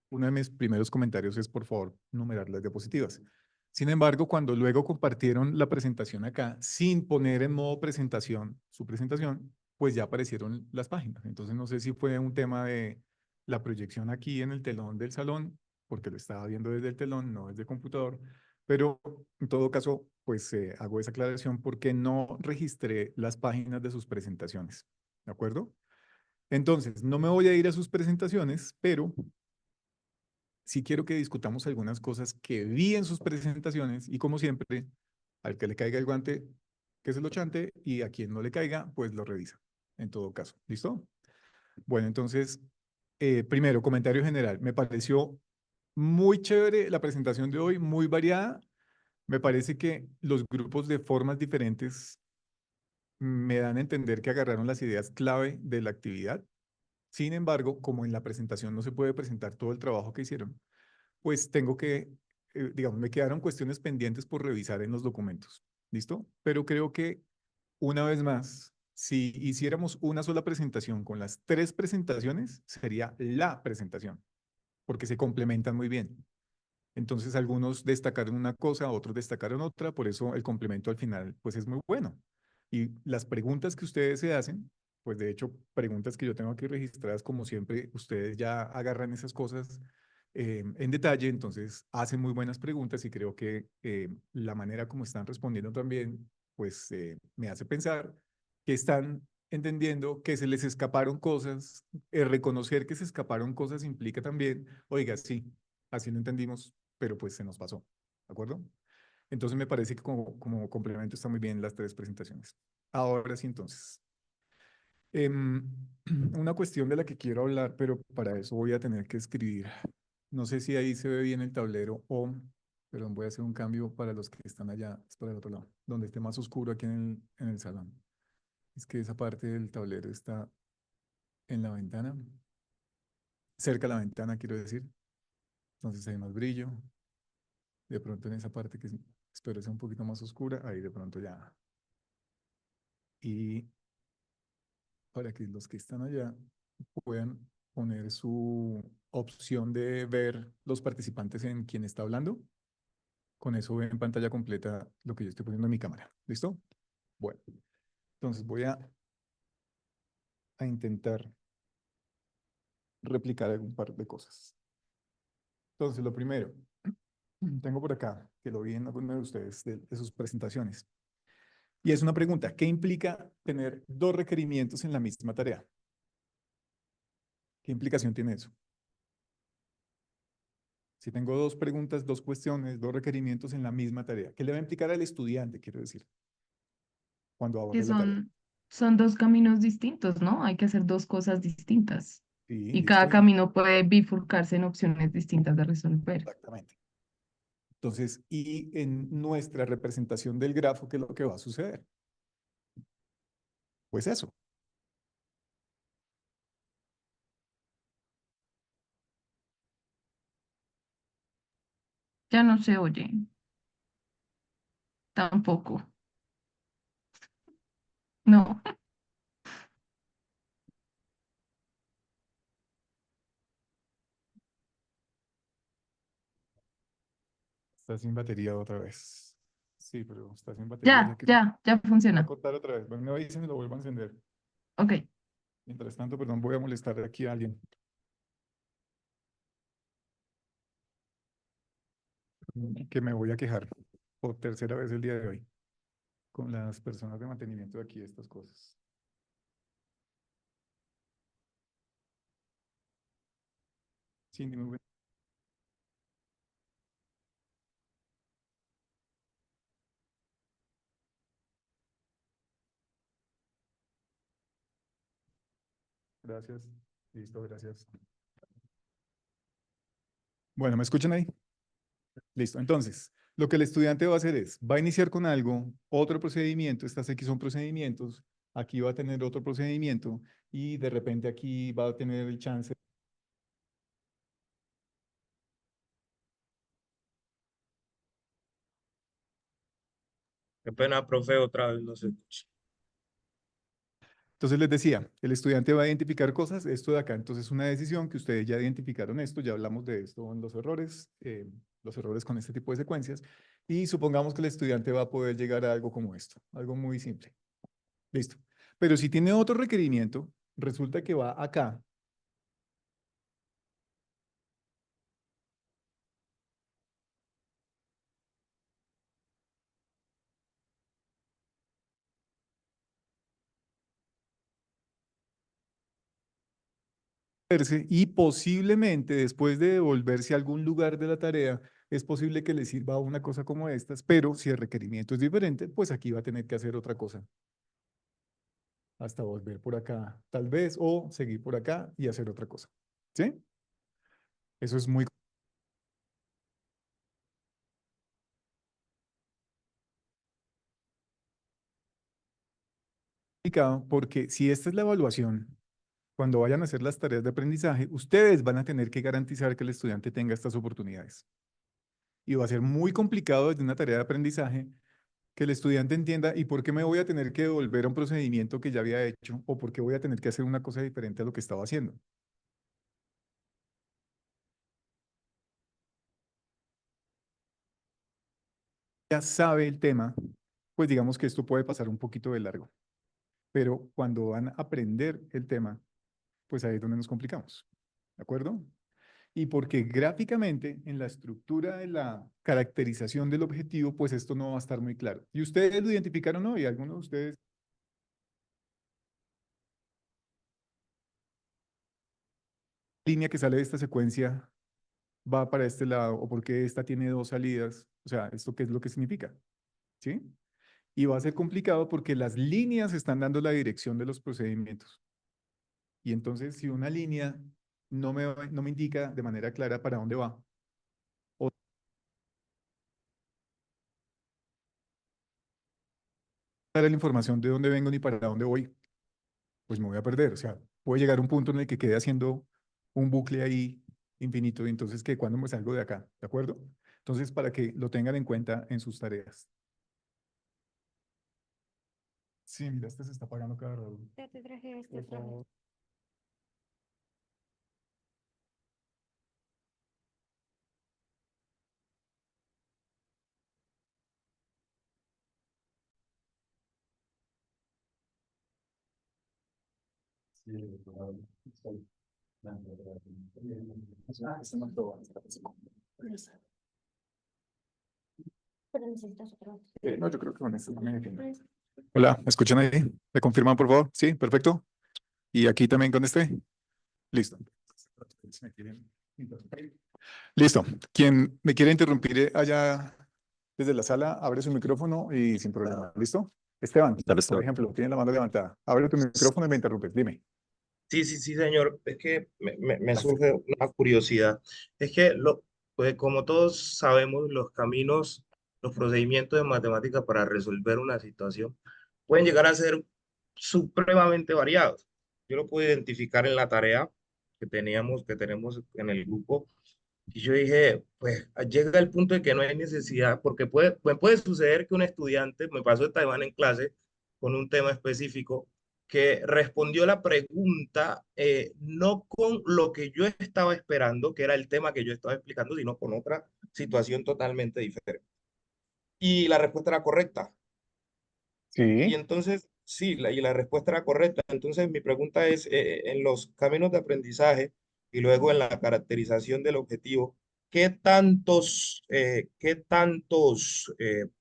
uno de mis primeros comentarios es, por favor, numerar las diapositivas. Sin embargo, cuando luego compartieron la presentación acá, sin poner en modo presentación su presentación, pues ya aparecieron las páginas. Entonces, no sé si fue un tema de la proyección aquí en el telón del salón, porque lo estaba viendo desde el telón, no desde el computador, pero en todo caso, pues hago esa aclaración porque no registré las páginas de sus presentaciones. ¿De acuerdo? Entonces, no me voy a ir a sus presentaciones, pero sí quiero que discutamos algunas cosas que vi en sus presentaciones y como siempre, al que le caiga el guante, que se lo chante y a quien no le caiga, pues lo revisa. En todo caso, ¿listo? Bueno, entonces, primero, comentario general. Me pareció muy chévere la presentación de hoy, muy variada. Me parece que los grupos de formas diferentes me dan a entender que agarraron las ideas clave de la actividad. Sin embargo, como en la presentación no se puede presentar todo el trabajo que hicieron, pues tengo que, digamos, me quedaron cuestiones pendientes por revisar en los documentos. ¿Listo? Pero creo que una vez más, si hiciéramos una sola presentación con las tres presentaciones, sería la presentación, porque se complementan muy bien. Entonces algunos destacaron una cosa, otros destacaron otra, por eso el complemento al final pues es muy bueno. Y las preguntas que ustedes se hacen, pues de hecho preguntas que yo tengo aquí registradas como siempre, ustedes ya agarran esas cosas en detalle, entonces hacen muy buenas preguntas y creo que la manera como están respondiendo también pues me hace pensar que están entendiendo que se les escaparon cosas, reconocer que se escaparon cosas implica también, oiga, sí, así lo entendimos, pero pues se nos pasó, ¿de acuerdo? Entonces me parece que como complemento está muy bien las tres presentaciones. Ahora sí, entonces, Em, una cuestión de la que quiero hablar, pero para eso voy a tener que escribir. No sé si ahí se ve bien el tablero o, perdón, voy a hacer un cambio para los que están allá, es para el otro lado, donde esté más oscuro aquí en el salón. Es que esa parte del tablero está en la ventana, cerca de la ventana, quiero decir. Entonces hay más brillo. De pronto en esa parte que espero sea un poquito más oscura, ahí de pronto ya. Y para que los que están allá puedan poner su opción de ver los participantes en quien está hablando. Con eso ve en pantalla completa lo que yo estoy poniendo en mi cámara. ¿Listo? Bueno, entonces voy a intentar replicar algún par de cosas. Entonces, lo primero, tengo por acá, que lo vi en alguno de ustedes, de sus presentaciones. Y es una pregunta, ¿qué implica tener dos requerimientos en la misma tarea? ¿Qué implicación tiene eso? Si tengo dos preguntas, dos cuestiones, dos requerimientos en la misma tarea, ¿qué le va a implicar al estudiante, quiero decir, cuando Que aborde la tarea? son dos caminos distintos, ¿no? Hay que hacer dos cosas distintas. Sí, Y listo, cada camino puede bifurcarse en opciones distintas de resolver. exactamente. Entonces, y en nuestra representación del grafo, ¿qué es lo que va a suceder? Pues eso. Ya no se oye, tampoco. No, Está sin batería otra vez. Sí, pero está sin batería, ya que ya va a funciona. cortar otra vez. Bueno, me dicen y lo vuelvo a encender. Ok, Mientras tanto, perdón, voy a molestar aquí a alguien. Que me voy a quejar por tercera vez el día de hoy con las personas de mantenimiento de aquí de estas cosas. Sí, dime, güey. Gracias. Listo, gracias. Bueno, ¿me escuchan ahí? Listo. Entonces, lo que el estudiante va a hacer es, va a iniciar con algo, otro procedimiento, estas X son procedimientos, aquí va a tener otro procedimiento y de repente aquí va a tener el chance. Qué pena, profe, otra vez no se escucha. Entonces les decía, el estudiante va a identificar cosas, esto de acá, entonces una decisión que ustedes ya identificaron esto, ya hablamos de esto en los errores con este tipo de secuencias, y supongamos que el estudiante va a poder llegar a algo como esto, algo muy simple. Listo. Pero si tiene otro requerimiento, resulta que va acá. Y posiblemente después de devolverse a algún lugar de la tarea, es posible que le sirva una cosa como estas, pero si el requerimiento es diferente, pues aquí va a tener que hacer otra cosa, hasta volver por acá, tal vez, o seguir por acá y hacer otra cosa. ¿Sí? Eso es muy complicado porque si esta es la evaluación, cuando vayan a hacer las tareas de aprendizaje, ustedes van a tener que garantizar que el estudiante tenga estas oportunidades. Y va a ser muy complicado desde una tarea de aprendizaje que el estudiante entienda y por qué me voy a tener que devolver a un procedimiento que ya había hecho o por qué voy a tener que hacer una cosa diferente a lo que estaba haciendo. Ya sabe el tema, pues digamos que esto puede pasar un poquito de largo, pero cuando van a aprender el tema, pues ahí es donde nos complicamos. ¿De acuerdo? Y porque gráficamente en la estructura de la caracterización del objetivo, pues esto no va a estar muy claro. ¿Y ustedes lo identificaron hoy? ¿Alguno de ustedes? Línea que sale de esta secuencia va para este lado o porque esta tiene dos salidas. O sea, ¿esto qué es lo que significa? ¿Sí? Y va a ser complicado porque las líneas están dando la dirección de los procedimientos. Y entonces, si una línea no me indica de manera clara para dónde va, o dar la información de dónde vengo ni para dónde voy, pues me voy a perder. O sea, puede llegar a un punto en el que quede haciendo un bucle ahí infinito. Y entonces, ¿qué? ¿Cuándo me salgo de acá? ¿De acuerdo? Entonces, para que lo tengan en cuenta en sus tareas. Sí, mira, este se está pagando cada rato. Ya te traje este otra vez. Este no lo va a hacer. Pero necesitas otro. No, yo creo que con esto también entiendo. Hola, ¿me escuchan ahí? ¿Me confirman, por favor? Sí, perfecto. Y aquí también con este. Listo. Listo. Quien me quiere interrumpir allá desde la sala, abre su micrófono y sin problema. ¿Listo? Esteban, Dale, por Esteban. ejemplo, tiene la mano levantada. Abre tu micrófono y me interrumpes. Dime. Sí, sí, sí, señor. Es que me surge una curiosidad. Es que, pues, como todos sabemos, los caminos, los procedimientos de matemática para resolver una situación pueden llegar a ser supremamente variados. Yo lo pude identificar en la tarea que tenemos en el grupo. Y yo dije, pues llega el punto de que no hay necesidad, porque puede suceder que un estudiante, me pasó esta semana en clase con un tema específico, que respondió la pregunta no con lo que yo estaba esperando, que era el tema que yo estaba explicando, sino con otra situación totalmente diferente. Y la respuesta era correcta. Y Sí. entonces, sí, y la respuesta era correcta. Entonces, mi pregunta es, en los caminos de aprendizaje y luego en la caracterización del objetivo, qué tantos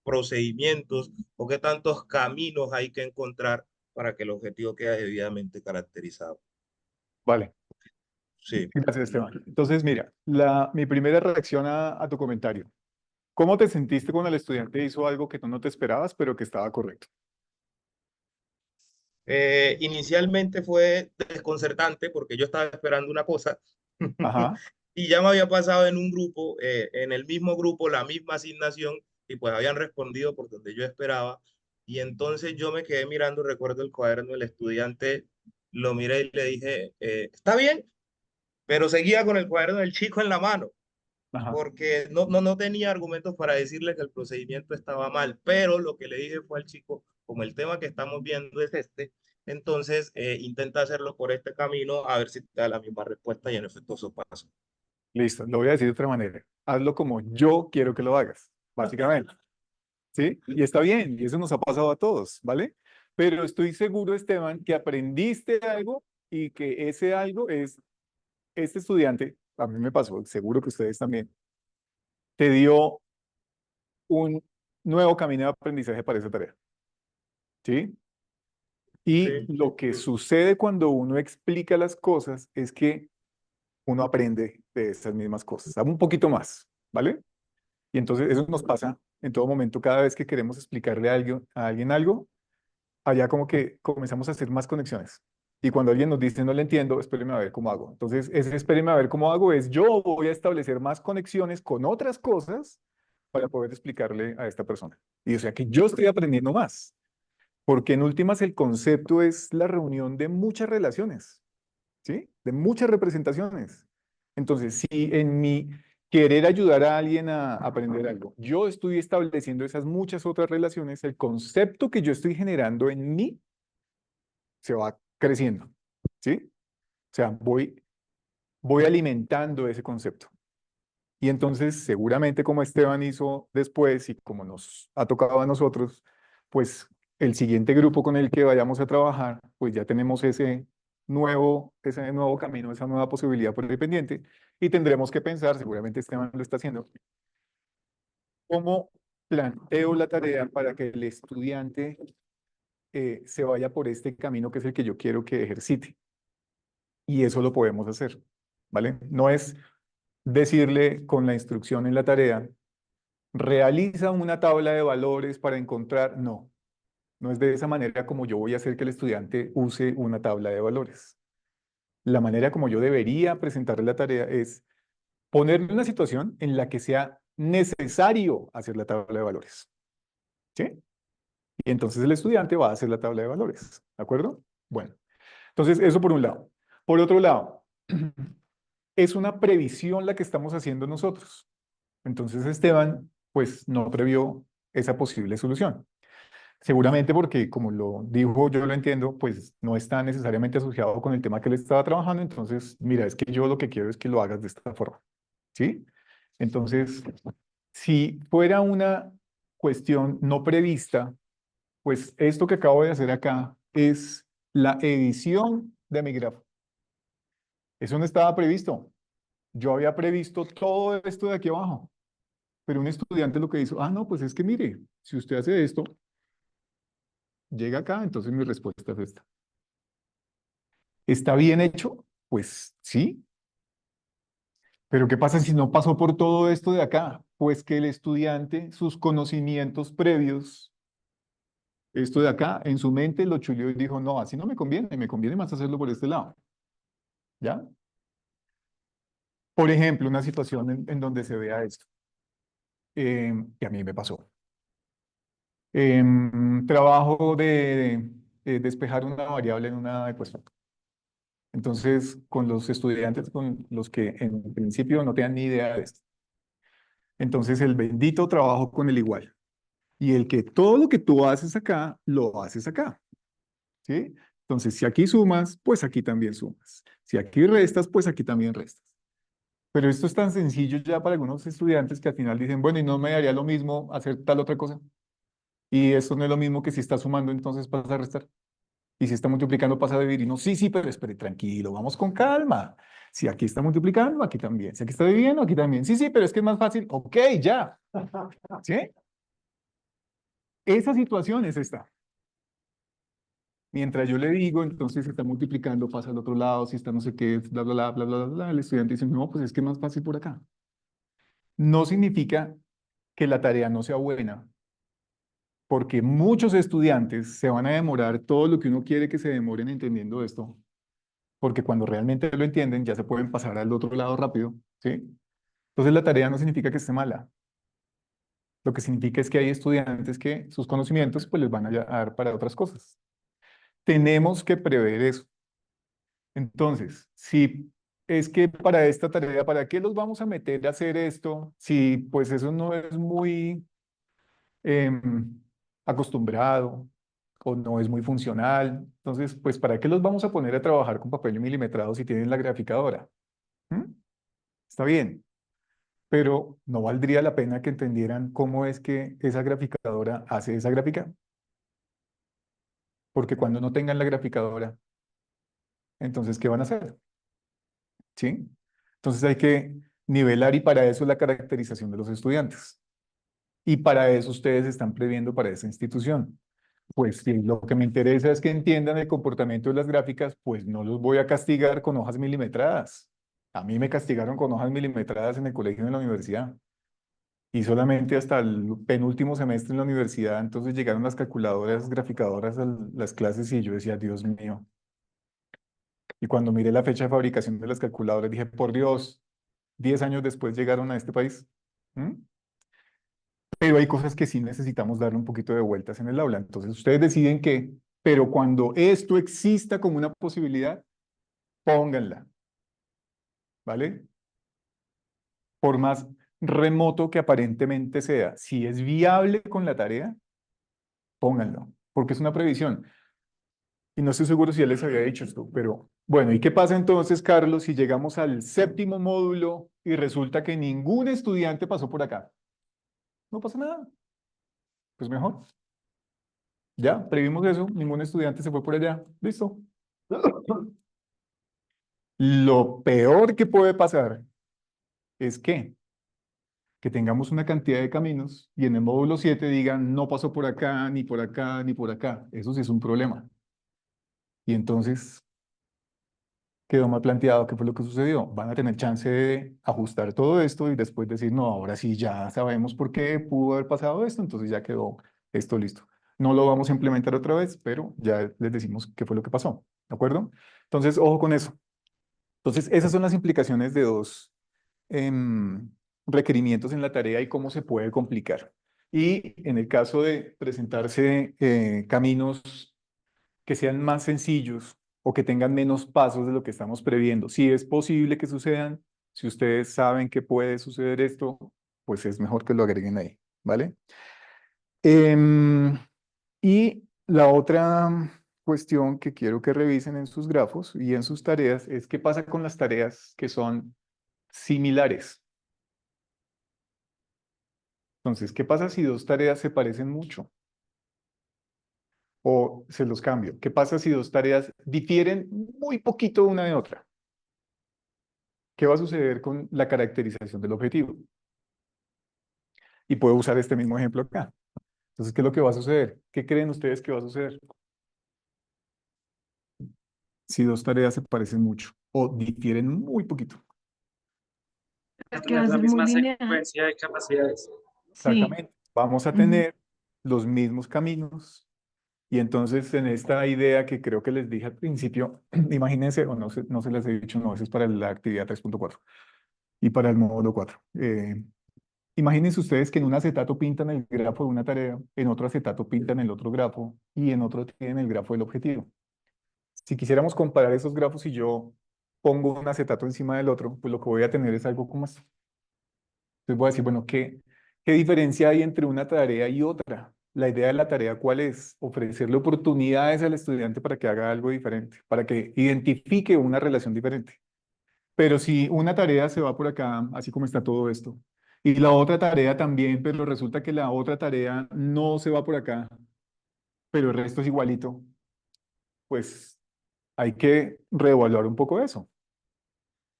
procedimientos o qué tantos caminos hay que encontrar para que el objetivo quede debidamente caracterizado? Vale. Sí. Gracias, Esteban. Entonces, mira, mi primera reacción a tu comentario. ¿Cómo te sentiste cuando el estudiante hizo algo que tú no te esperabas, pero que estaba correcto? Inicialmente fue desconcertante porque yo estaba esperando una cosa Ajá. y ya me había pasado en un grupo, en el mismo grupo, la misma asignación y pues habían respondido por donde yo esperaba. Y entonces yo me quedé mirando, recuerdo el cuaderno del estudiante, lo miré y le dije, está bien, pero seguía con el cuaderno del chico en la mano Ajá. porque no tenía argumentos para decirle que el procedimiento estaba mal, pero lo que le dije fue al chico, como el tema que estamos viendo es este, entonces intenta hacerlo por este camino a ver si te da la misma respuesta y en efecto eso pasó. Listo. Lo voy a decir de otra manera. Hazlo como yo quiero que lo hagas, básicamente. ¿Sí? Y está bien, y eso nos ha pasado a todos, ¿vale? Pero estoy seguro, Esteban, que aprendiste algo y que ese algo es, este estudiante, a mí me pasó, seguro que ustedes también, te dio un nuevo camino de aprendizaje para esa tarea, ¿sí? Y Sí, lo que sucede cuando uno explica las cosas es que uno aprende de esas mismas cosas, un poquito más, ¿vale? Y entonces eso nos pasa en todo momento, cada vez que queremos explicarle a alguien algo, allá como que comenzamos a hacer más conexiones. Y cuando alguien nos dice no le entiendo, espéreme a ver cómo hago. Entonces, ese espéreme a ver cómo hago es yo voy a establecer más conexiones con otras cosas para poder explicarle a esta persona. Y o sea que yo estoy aprendiendo más, porque en últimas el concepto es la reunión de muchas relaciones, ¿sí? De muchas representaciones. Entonces, si en mi querer ayudar a alguien a aprender algo, yo estoy estableciendo esas muchas otras relaciones, el concepto que yo estoy generando en mí se va creciendo, ¿sí? O sea, voy alimentando ese concepto. Y entonces, seguramente como Esteban hizo después y como nos ha tocado a nosotros, pues el siguiente grupo con el que vayamos a trabajar, pues ya tenemos ese nuevo camino, esa nueva posibilidad por el pendiente y tendremos que pensar, seguramente Esteban lo está haciendo, cómo planteo la tarea para que el estudiante se vaya por este camino que es el que yo quiero que ejercite. Y eso lo podemos hacer, ¿vale? No es decirle con la instrucción en la tarea, realiza una tabla de valores para encontrar, no es de esa manera como yo voy a hacer que el estudiante use una tabla de valores. La manera como yo debería presentar la tarea es ponerme en una situación en la que sea necesario hacer la tabla de valores. ¿Sí? Y entonces el estudiante va a hacer la tabla de valores. ¿De acuerdo? Bueno, entonces eso por un lado. Por otro lado, es una previsión la que estamos haciendo nosotros. Entonces Esteban, pues no previó esa posible solución. Seguramente porque, como lo dijo, yo lo entiendo, pues no está necesariamente asociado con el tema que él estaba trabajando. Entonces, mira, es que yo lo que quiero es que lo hagas de esta forma. ¿Sí? Entonces, si fuera una cuestión no prevista, pues esto que acabo de hacer acá es la edición de mi grafo. Eso no estaba previsto. Yo había previsto todo esto de aquí abajo, pero un estudiante lo que hizo, no, pues es que mire, si usted hace esto, llega acá, entonces mi respuesta es esta. ¿Está bien hecho? Pues sí, pero ¿qué pasa si no pasó por todo esto de acá? Pues que el estudiante, sus conocimientos previos, esto de acá, en su mente lo chuleó y dijo, no, así no me conviene más hacerlo por este lado. ¿Ya? Por ejemplo, una situación en donde se vea esto, que a mí me pasó. Trabajo de despejar una variable en una ecuación. Entonces, con los estudiantes con los que en principio no tenían ni idea de esto. Entonces, el bendito trabajo con el igual. Y el que todo lo que tú haces acá, lo haces acá. ¿Sí? Entonces, si aquí sumas, pues aquí también sumas. Si aquí restas, pues aquí también restas. Pero esto es tan sencillo ya para algunos estudiantes que al final dicen, bueno, ¿y no me daría lo mismo hacer tal otra cosa? Y esto no es lo mismo que si está sumando, entonces pasa a restar. Y si está multiplicando, pasa a dividir. Y no, sí, sí, pero espere, tranquilo, vamos con calma. Si aquí está multiplicando, aquí también. Si aquí está dividiendo, aquí también. Sí, sí, pero es que es más fácil. Ok, ya. ¿Sí? Esa situación es esta. Mientras yo le digo, entonces si está multiplicando, pasa al otro lado, si está no sé qué, bla, bla, bla, bla, bla, bla, el estudiante dice, no, pues es que es más fácil por acá. No significa que la tarea no sea buena, porque muchos estudiantes se van a demorar todo lo que uno quiere que se demoren entendiendo esto, porque cuando realmente lo entienden ya se pueden pasar al otro lado rápido, ¿sí? Entonces la tarea no significa que esté mala, lo que significa es que hay estudiantes que sus conocimientos pues les van a dar para otras cosas. Tenemos que prever eso. Entonces, si es que para esta tarea, ¿para qué los vamos a meter a hacer esto? Si pues eso no es muy acostumbrado o no es muy funcional. Entonces, pues, ¿para qué los vamos a poner a trabajar con papel milimetrado si tienen la graficadora? ¿Mm? Está bien, pero ¿no valdría la pena que entendieran cómo es que esa graficadora hace esa gráfica? Porque cuando no tengan la graficadora, entonces, ¿qué van a hacer? ¿Sí? Entonces hay que nivelar y para eso la caracterización de los estudiantes. Y para eso ustedes están previendo para esa institución. Pues si lo que me interesa es que entiendan el comportamiento de las gráficas, pues no los voy a castigar con hojas milimetradas. A mí me castigaron con hojas milimetradas en el colegio y en la universidad. Y solamente hasta el penúltimo semestre en la universidad, entonces llegaron las calculadoras graficadoras a las clases y yo decía, Dios mío. Y cuando miré la fecha de fabricación de las calculadoras, dije, por Dios, 10 años después llegaron a este país. ¿Mm? Pero hay cosas que sí necesitamos darle un poquito de vueltas en el aula. Entonces ustedes deciden qué, pero cuando esto exista como una posibilidad, pónganla, ¿vale? Por más remoto que aparentemente sea, si es viable con la tarea, pónganlo, porque es una previsión. Y no estoy seguro si ya les había dicho esto, pero bueno, ¿y qué pasa entonces, Carlos, si llegamos al séptimo módulo y resulta que ningún estudiante pasó por acá? No pasa nada, pues mejor. Ya, previmos eso, ningún estudiante se fue por allá, listo. Lo peor que puede pasar es que tengamos una cantidad de caminos y en el módulo 7 digan no pasó por acá, ni por acá, ni por acá. Eso sí es un problema. Y entonces quedó mal planteado qué fue lo que sucedió. Van a tener chance de ajustar todo esto y después decir, no, ahora sí ya sabemos por qué pudo haber pasado esto, entonces ya quedó esto listo. No lo vamos a implementar otra vez, pero ya les decimos qué fue lo que pasó. ¿De acuerdo? Entonces, ojo con eso. Entonces, esas son las implicaciones de dos em, requerimientos en la tarea y cómo se puede complicar. Y en el caso de presentarse caminos que sean más sencillos o que tengan menos pasos de lo que estamos previendo, si es posible que sucedan, si ustedes saben que puede suceder esto, pues es mejor que lo agreguen ahí, ¿vale? Em, y la otra cuestión que quiero que revisen en sus grafos y en sus tareas es qué pasa con las tareas que son similares. Entonces, ¿qué pasa si dos tareas se parecen mucho? O se los cambio. ¿Qué pasa si dos tareas difieren muy poquito una de otra? ¿Qué va a suceder con la caracterización del objetivo? Y puedo usar este mismo ejemplo acá. Entonces, ¿qué es lo que va a suceder? ¿Qué creen ustedes que va a suceder si dos tareas se parecen mucho o difieren muy poquito? Va Es a que va tener a la ser muy misma lineal. secuencia de capacidades. Sí. Exactamente. Vamos a Ujú. tener los mismos caminos. Y entonces en esta idea que creo que les dije al principio, imagínense, o no se les he dicho, no, eso es para la actividad 3.4 y para el módulo 4. Imagínense ustedes que en un acetato pintan el grafo de una tarea, en otro acetato pintan el otro grafo y en otro tienen el grafo del objetivo. Si quisiéramos comparar esos grafos y yo pongo un acetato encima del otro, pues lo que voy a tener es algo como esto. Entonces voy a decir, bueno, ¿qué diferencia hay entre una tarea y otra? La idea de la tarea, ¿cuál es? Ofrecerle oportunidades al estudiante para que haga algo diferente, para que identifique una relación diferente. Pero si una tarea se va por acá, así como está todo esto, y la otra tarea también, pero resulta que la otra tarea no se va por acá, pero el resto es igualito, pues hay que reevaluar un poco eso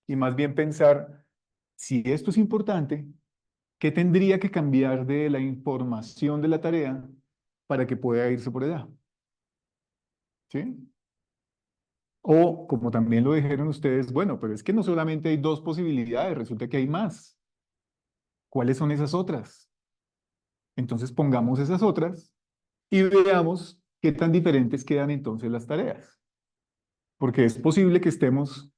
y más bien pensar, si esto es importante, ¿qué tendría que cambiar de la información de la tarea para que pueda irse por allá? ¿Sí? O, como también lo dijeron ustedes, bueno, pero es que no solamente hay dos posibilidades, resulta que hay más. ¿Cuáles son esas otras? Entonces pongamos esas otras y veamos qué tan diferentes quedan entonces las tareas. Porque es posible que estemos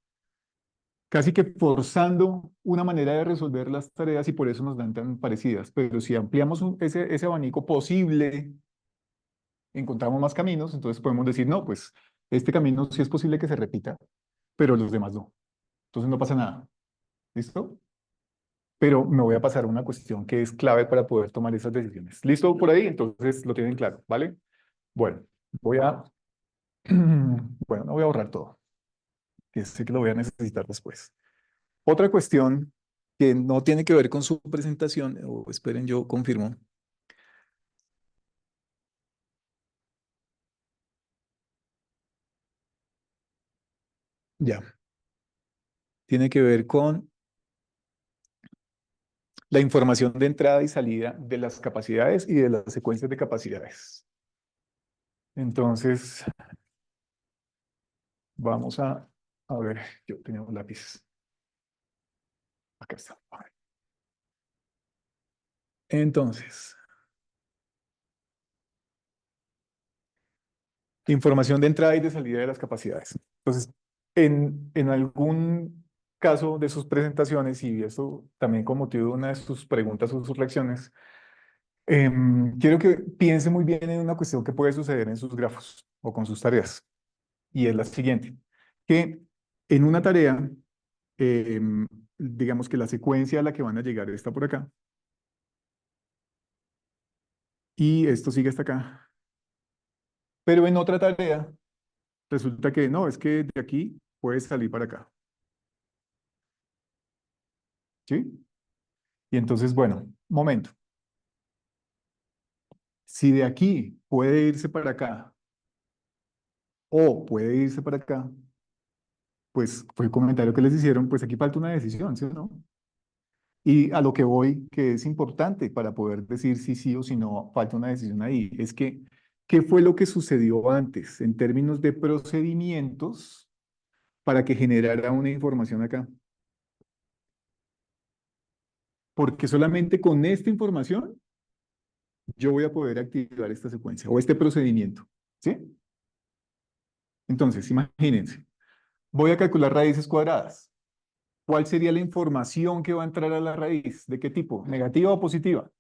casi que forzando una manera de resolver las tareas y por eso nos dan tan parecidas. Pero si ampliamos ese abanico posible, encontramos más caminos, entonces podemos decir, no, pues este camino sí es posible que se repita, pero los demás no. Entonces no pasa nada. ¿Listo? Pero me voy a pasar a una cuestión que es clave para poder tomar esas decisiones. ¿Listo por ahí? Entonces lo tienen claro, ¿vale? Bueno, voy a... Bueno, no voy a borrar todo, que sé que lo voy a necesitar después. Otra cuestión que no tiene que ver con su presentación, o esperen, yo confirmo. Ya, tiene que ver con la información de entrada y salida de las capacidades y de las secuencias de capacidades. Entonces, vamos a ver, yo tenía un lápiz. Acá está. Entonces, información de entrada y de salida de las capacidades. Entonces, en algún caso de sus presentaciones, y esto también con motivo de una de sus preguntas o sus lecciones, quiero que piense muy bien en una cuestión que puede suceder en sus grafos o con sus tareas. Y es la siguiente, que en una tarea, digamos que la secuencia a la que van a llegar está por acá, y esto sigue hasta acá. Pero en otra tarea, resulta que no, es que de aquí puedes salir para acá. ¿Sí? Y entonces, bueno, momento. Si de aquí puede irse para acá o puede irse para acá, pues fue el comentario que les hicieron, pues aquí falta una decisión, ¿sí o no? Y a lo que voy, que es importante para poder decir si sí o si no, falta una decisión ahí, es que, ¿qué fue lo que sucedió antes en términos de procedimientos para que generara una información acá? Porque solamente con esta información yo voy a poder activar esta secuencia o este procedimiento, ¿sí? Entonces, imagínense, Voy a calcular raíces cuadradas. ¿Cuál sería la información que va a entrar a la raíz? ¿De qué tipo? ¿Negativa o positiva?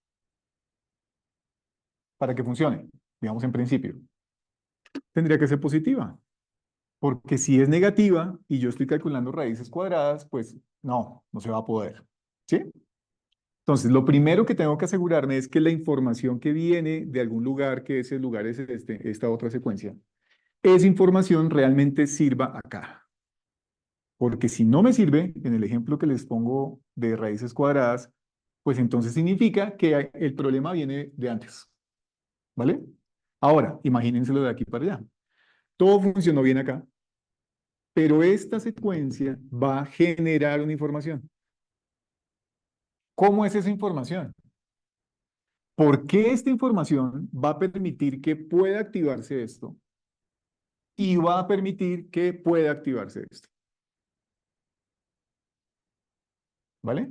Para que funcione, digamos en principio. Tendría que ser positiva. Porque si es negativa y yo estoy calculando raíces cuadradas, pues no se va a poder. ¿Sí? Entonces, lo primero que tengo que asegurarme es que la información que viene de algún lugar, que ese lugar es esta otra secuencia, esa información realmente sirva acá. Porque si no me sirve, en el ejemplo que les pongo de raíces cuadradas, pues entonces significa que el problema viene de antes. ¿Vale? Ahora, imagínenselo de aquí para allá. Todo funcionó bien acá, pero esta secuencia va a generar una información. ¿Cómo es esa información? ¿Por qué esta información va a permitir que pueda activarse esto? Y va a permitir que pueda activarse esto. ¿Vale?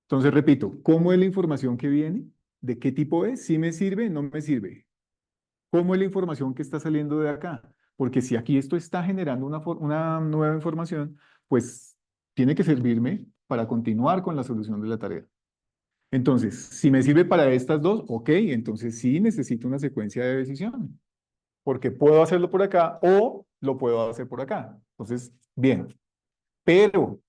Entonces, repito, ¿cómo es la información que viene? ¿De qué tipo es? ¿Si me sirve? ¿No me sirve? ¿Cómo es la información que está saliendo de acá? Porque si aquí esto está generando una nueva información, pues tiene que servirme para continuar con la solución de la tarea. Entonces, si me sirve para estas dos, ok, entonces sí necesito una secuencia de decisión, porque puedo hacerlo por acá o lo puedo hacer por acá. Entonces, bien, pero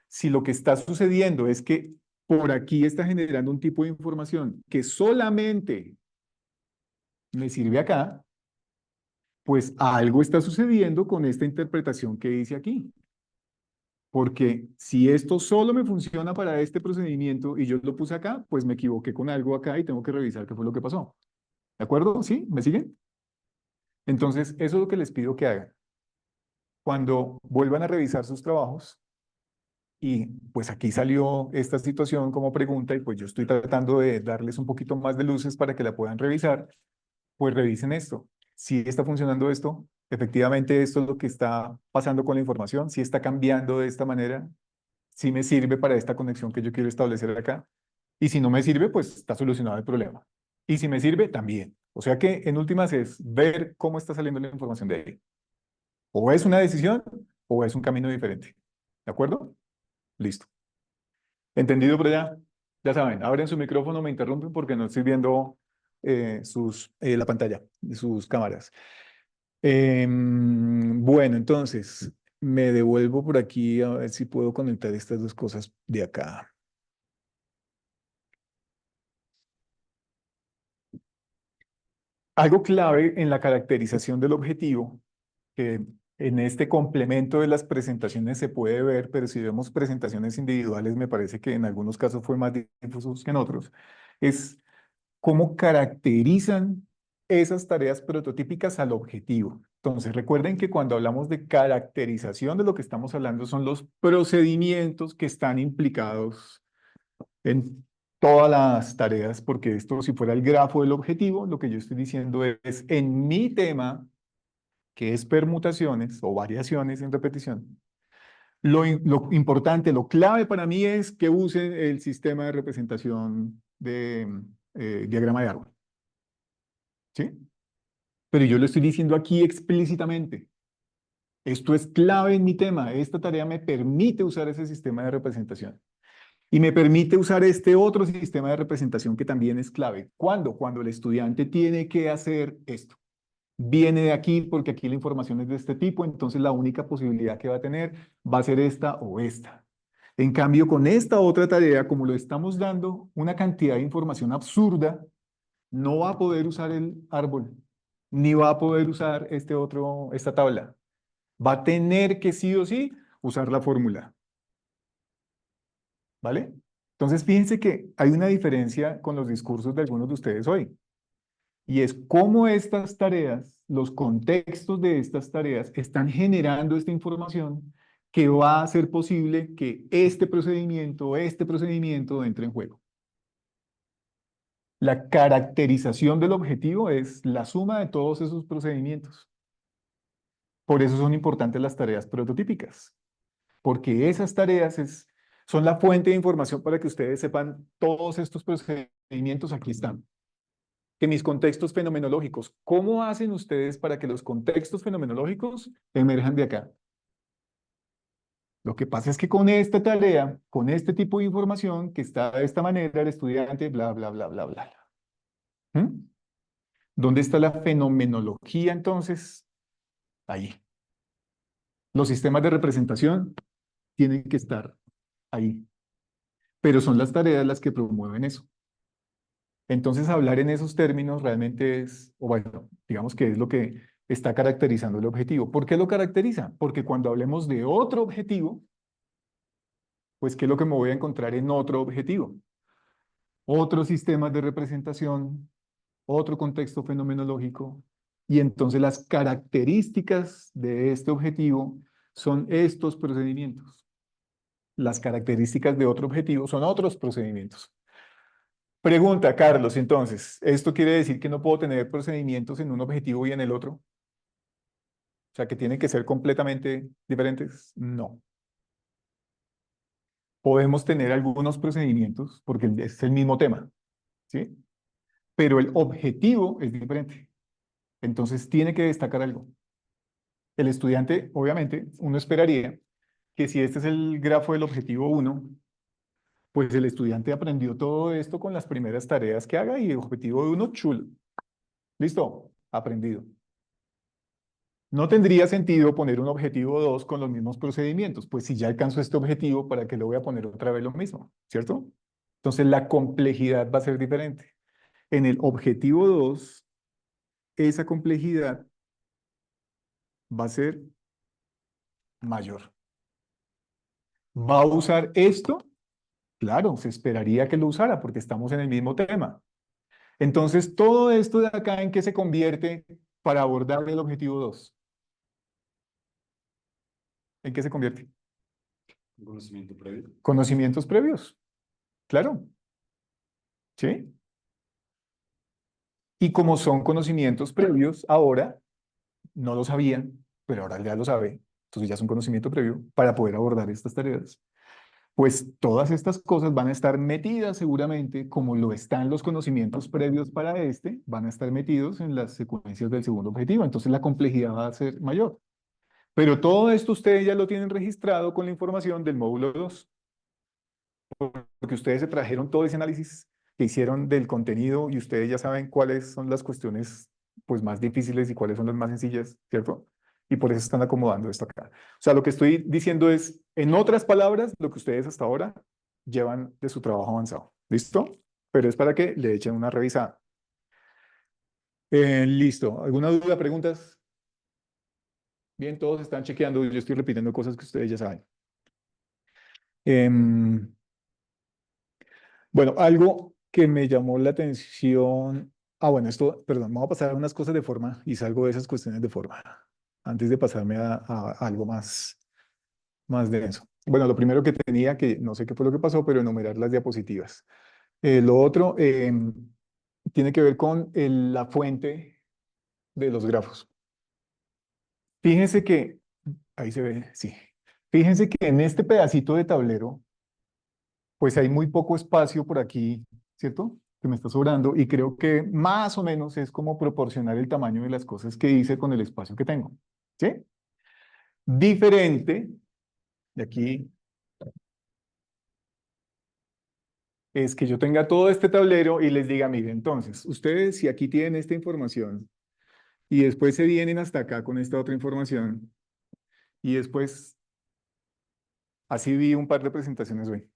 si lo que está sucediendo es que por aquí está generando un tipo de información que solamente me sirve acá, pues algo está sucediendo con esta interpretación que hice aquí. Porque si esto solo me funciona para este procedimiento y yo lo puse acá, pues me equivoqué con algo acá y tengo que revisar qué fue lo que pasó. ¿De acuerdo? ¿Sí? ¿Me siguen? Entonces, eso es lo que les pido que hagan. Cuando vuelvan a revisar sus trabajos, y pues aquí salió esta situación como pregunta y pues yo estoy tratando de darles un poquito más de luces para que la puedan revisar, pues revisen esto. Si está funcionando esto, efectivamente esto es lo que está pasando con la información, si está cambiando de esta manera, si me sirve para esta conexión que yo quiero establecer acá. Y si no me sirve, pues está solucionado el problema. Y si me sirve, también. O sea que en últimas es ver cómo está saliendo la información de ahí. O es una decisión o es un camino diferente. ¿De acuerdo? Listo. ¿Entendido por allá? Ya saben, abren su micrófono, me interrumpen porque no estoy viendo la pantalla de sus cámaras. Bueno, entonces, me devuelvo por aquí a ver si puedo conectar estas dos cosas de acá. Algo clave en la caracterización del objetivo, que en este complemento de las presentaciones se puede ver, pero si vemos presentaciones individuales, me parece que en algunos casos fue más difusos que en otros, es cómo caracterizan esas tareas prototípicas al objetivo. Entonces, recuerden que cuando hablamos de caracterización, de lo que estamos hablando son los procedimientos que están implicados en todas las tareas, porque esto, si fuera el grafo del objetivo, lo que yo estoy diciendo es en mi tema, que es permutaciones o variaciones en repetición, lo importante, lo clave para mí es que usen el sistema de representación de diagrama de árbol. ¿Sí? Pero yo lo estoy diciendo aquí explícitamente. Esto es clave en mi tema. Esta tarea me permite usar ese sistema de representación. Y me permite usar este otro sistema de representación que también es clave. ¿Cuándo? Cuando el estudiante tiene que hacer esto. Viene de aquí porque aquí la información es de este tipo, entonces la única posibilidad que va a tener va a ser esta o esta. En cambio, con esta otra tarea, como lo estamos dando una cantidad de información absurda, no va a poder usar el árbol, ni va a poder usar esta tabla. Va a tener que sí o sí usar la fórmula. ¿Vale? Entonces, fíjense que hay una diferencia con los discursos de algunos de ustedes hoy. Y es cómo estas tareas, los contextos de estas tareas están generando esta información que va a hacer posible que este procedimiento entre en juego. La caracterización del objetivo es la suma de todos esos procedimientos. Por eso son importantes las tareas prototípicas, porque esas tareas son la fuente de información para que ustedes sepan todos estos procedimientos aquí están. Que mis contextos fenomenológicos, ¿cómo hacen ustedes para que los contextos fenomenológicos emerjan de acá? Lo que pasa es que con esta tarea, con este tipo de información que está de esta manera, el estudiante, bla, bla, bla, bla, bla. ¿Mm? ¿Dónde está la fenomenología entonces? Ahí. Los sistemas de representación tienen que estar ahí, pero son las tareas las que promueven eso. Entonces, hablar en esos términos realmente es, o bueno, digamos que es lo que está caracterizando el objetivo. ¿Por qué lo caracteriza? Porque cuando hablemos de otro objetivo, pues, ¿qué es lo que me voy a encontrar en otro objetivo? Otros sistemas de representación, otro contexto fenomenológico, y entonces las características de este objetivo son estos procedimientos. Las características de otro objetivo son otros procedimientos. Pregunta, Carlos, entonces, ¿esto quiere decir que no puedo tener procedimientos en un objetivo y en el otro? O sea, que tienen que ser completamente diferentes. No. Podemos tener algunos procedimientos porque es el mismo tema, ¿sí? Pero el objetivo es diferente. Entonces, tiene que destacar algo. El estudiante, obviamente, uno esperaría que si este es el grafo del objetivo 1, pues el estudiante aprendió todo esto con las primeras tareas que haga y el objetivo de 1, chulo. ¿Listo? Aprendido. No tendría sentido poner un objetivo 2 con los mismos procedimientos, pues si ya alcanzo este objetivo, ¿para qué le voy a poner otra vez lo mismo? ¿Cierto? Entonces la complejidad va a ser diferente. En el objetivo 2, esa complejidad va a ser mayor. ¿Va a usar esto? Claro, se esperaría que lo usara porque estamos en el mismo tema. Entonces, todo esto de acá, ¿en qué se convierte para abordar el objetivo 2? ¿En qué se convierte? Conocimiento previo. Conocimientos previos. Claro. ¿Sí? Y como son conocimientos previos, ahora no lo sabían, pero ahora ya lo sabe. Entonces ya es un conocimiento previo para poder abordar estas tareas. Pues todas estas cosas van a estar metidas seguramente, como lo están los conocimientos previos para este, van a estar metidos en las secuencias del segundo objetivo. Entonces la complejidad va a ser mayor. Pero todo esto ustedes ya lo tienen registrado con la información del módulo 2, porque ustedes se trajeron todo ese análisis que hicieron del contenido y ustedes ya saben cuáles son las cuestiones pues, más difíciles y cuáles son las más sencillas, ¿cierto? Y por eso están acomodando esto acá. O sea, lo que estoy diciendo es, en otras palabras, lo que ustedes hasta ahora llevan de su trabajo avanzado. ¿Listo? Pero es para que le echen una revisada. Listo. ¿Alguna duda, preguntas? Bien, todos están chequeando y yo estoy repitiendo cosas que ustedes ya saben. Bueno, algo que me llamó la atención. Ah, bueno, esto, perdón, vamos a pasar a unas cosas de forma y salgo de esas cuestiones de forma antes de pasarme a algo más denso. Bueno, lo primero que tenía, que no sé qué fue lo que pasó, pero enumerar las diapositivas. Lo otro tiene que ver con la fuente de los grafos. Fíjense que, ahí se ve, sí. Fíjense que en este pedacito de tablero, pues hay muy poco espacio por aquí, ¿cierto? Que me está sobrando y creo que más o menos es como proporcionar el tamaño de las cosas que hice con el espacio que tengo, ¿sí? Diferente de aquí es que yo tenga todo este tablero y les diga, mire, entonces, ustedes si aquí tienen esta información y después se vienen hasta acá con esta otra información y después, así vi un par de presentaciones hoy,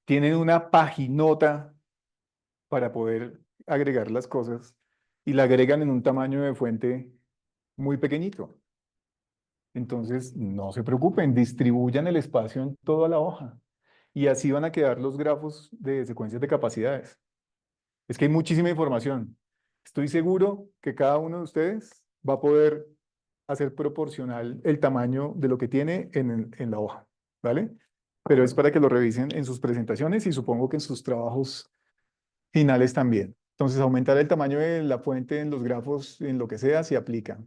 tienen una paginota para poder agregar las cosas y la agregan en un tamaño de fuente muy pequeñito. Entonces, no se preocupen, distribuyan el espacio en toda la hoja y así van a quedar los grafos de secuencias de capacidades. Es que hay muchísima información. Estoy seguro que cada uno de ustedes va a poder hacer proporcional el tamaño de lo que tiene en la hoja, ¿vale? Pero es para que lo revisen en sus presentaciones y supongo que en sus trabajos finales también. Entonces, aumentar el tamaño de la fuente en los grafos, en lo que sea, se aplica.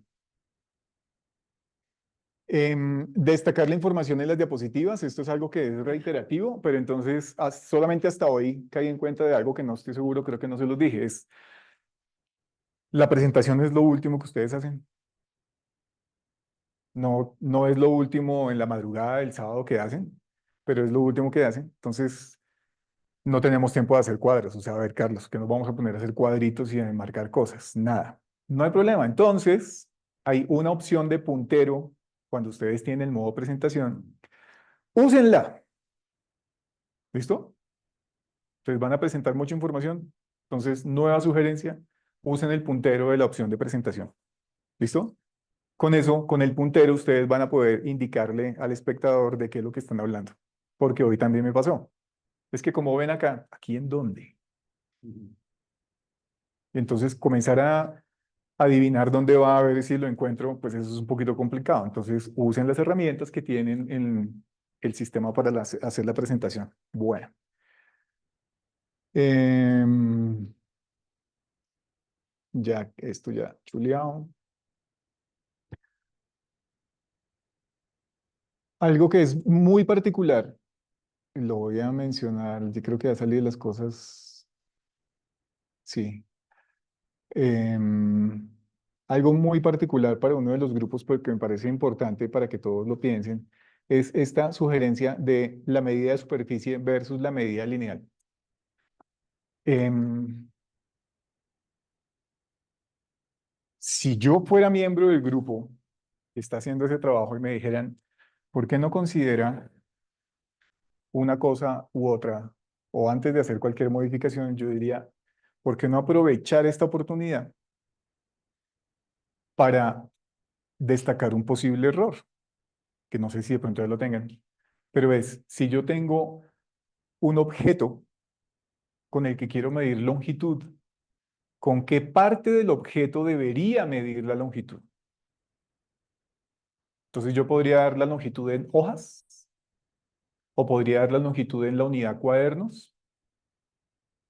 Destacar la información en las diapositivas, esto es algo que es reiterativo, pero entonces solamente hasta hoy caí en cuenta de algo que no estoy seguro, creo que no se los dije, es la presentación es lo último que ustedes hacen. No, no es lo último en la madrugada del sábado que hacen, pero es lo último que hacen. Entonces, no tenemos tiempo de hacer cuadros. O sea, a ver, Carlos, que nos vamos a poner a hacer cuadritos y a marcar cosas. Nada. No hay problema. Entonces, hay una opción de puntero cuando ustedes tienen el modo presentación. Úsenla. ¿Listo? Entonces van a presentar mucha información. Entonces, nueva sugerencia, usen el puntero de la opción de presentación. ¿Listo? Con eso, con el puntero, ustedes van a poder indicarle al espectador de qué es lo que están hablando. Porque hoy también me pasó. Es que como ven acá, ¿aquí en dónde? Entonces, comenzar a adivinar dónde va a ver si lo encuentro, pues eso es un poquito complicado. Entonces, usen las herramientas que tienen en el sistema para hacer la presentación. Bueno. Ya, esto ya chuleado. Algo que es muy particular, lo voy a mencionar, yo creo que va a salir las cosas, sí. Em, Algo muy particular para uno de los grupos, porque me parece importante para que todos lo piensen, es esta sugerencia de la medida de superficie versus la medida lineal. Em, si yo fuera miembro del grupo que está haciendo ese trabajo y me dijeran, ¿por qué no considera una cosa u otra? O antes de hacer cualquier modificación, yo diría, ¿por qué no aprovechar esta oportunidad para destacar un posible error? Que no sé si de pronto ya lo tengan. Pero es, si yo tengo un objeto con el que quiero medir longitud, ¿con qué parte del objeto debería medir la longitud? Entonces yo podría dar la longitud en hojas o podría dar la longitud en la unidad cuadernos.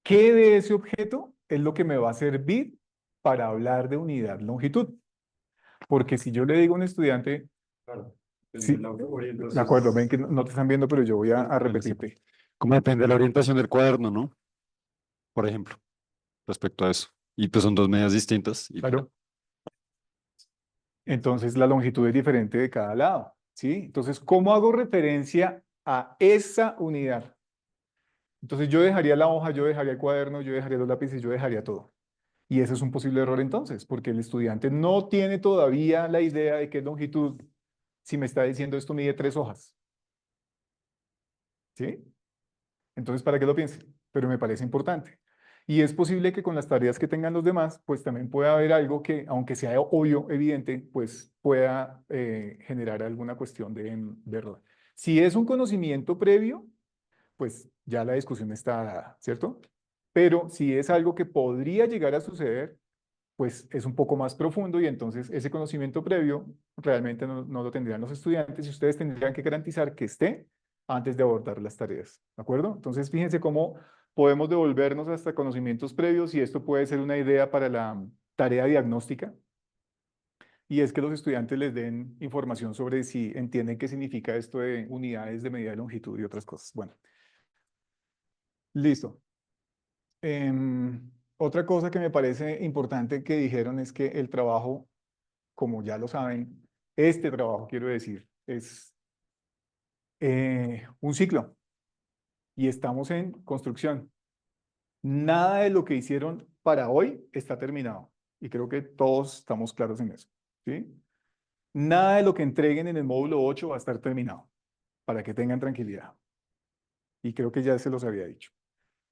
¿Qué de ese objeto es lo que me va a servir para hablar de unidad longitud? Porque si yo le digo a un estudiante, Claro. sí, La de acuerdo, ven que no te están viendo, pero yo voy a repetirte. Como depende de la orientación del cuaderno, ¿no? Por ejemplo, respecto a eso. Y pues son dos medidas distintas. Claro. Entonces la longitud es diferente de cada lado, ¿sí? Entonces, ¿cómo hago referencia a esa unidad? Entonces yo dejaría la hoja, yo dejaría el cuaderno, yo dejaría los lápices, yo dejaría todo. Y ese es un posible error entonces, porque el estudiante no tiene todavía la idea de qué es longitud si me está diciendo esto mide 3 hojas, ¿sí? Entonces, ¿para qué lo piense? Pero me parece importante. Y es posible que con las tareas que tengan los demás, pues también pueda haber algo que, aunque sea obvio, evidente, pues pueda generar alguna cuestión de error. Si es un conocimiento previo, pues ya la discusión está dada, ¿cierto? Pero si es algo que podría llegar a suceder, pues es un poco más profundo y entonces ese conocimiento previo realmente no lo tendrían los estudiantes y ustedes tendrían que garantizar que esté antes de abordar las tareas, ¿de acuerdo? Entonces fíjense cómo podemos devolvernos hasta conocimientos previos y esto puede ser una idea para la tarea diagnóstica y es que los estudiantes les den información sobre si entienden qué significa esto de unidades de medida de longitud y otras cosas. Bueno, listo. Otra cosa que me parece importante que dijeron es que el trabajo, como ya lo saben, este trabajo, quiero decir, es un ciclo y estamos en construcción. Nada de lo que hicieron para hoy está terminado y creo que todos estamos claros en eso, ¿sí? Nada de lo que entreguen en el módulo 8 va a estar terminado, para que tengan tranquilidad. Y creo que ya se los había dicho.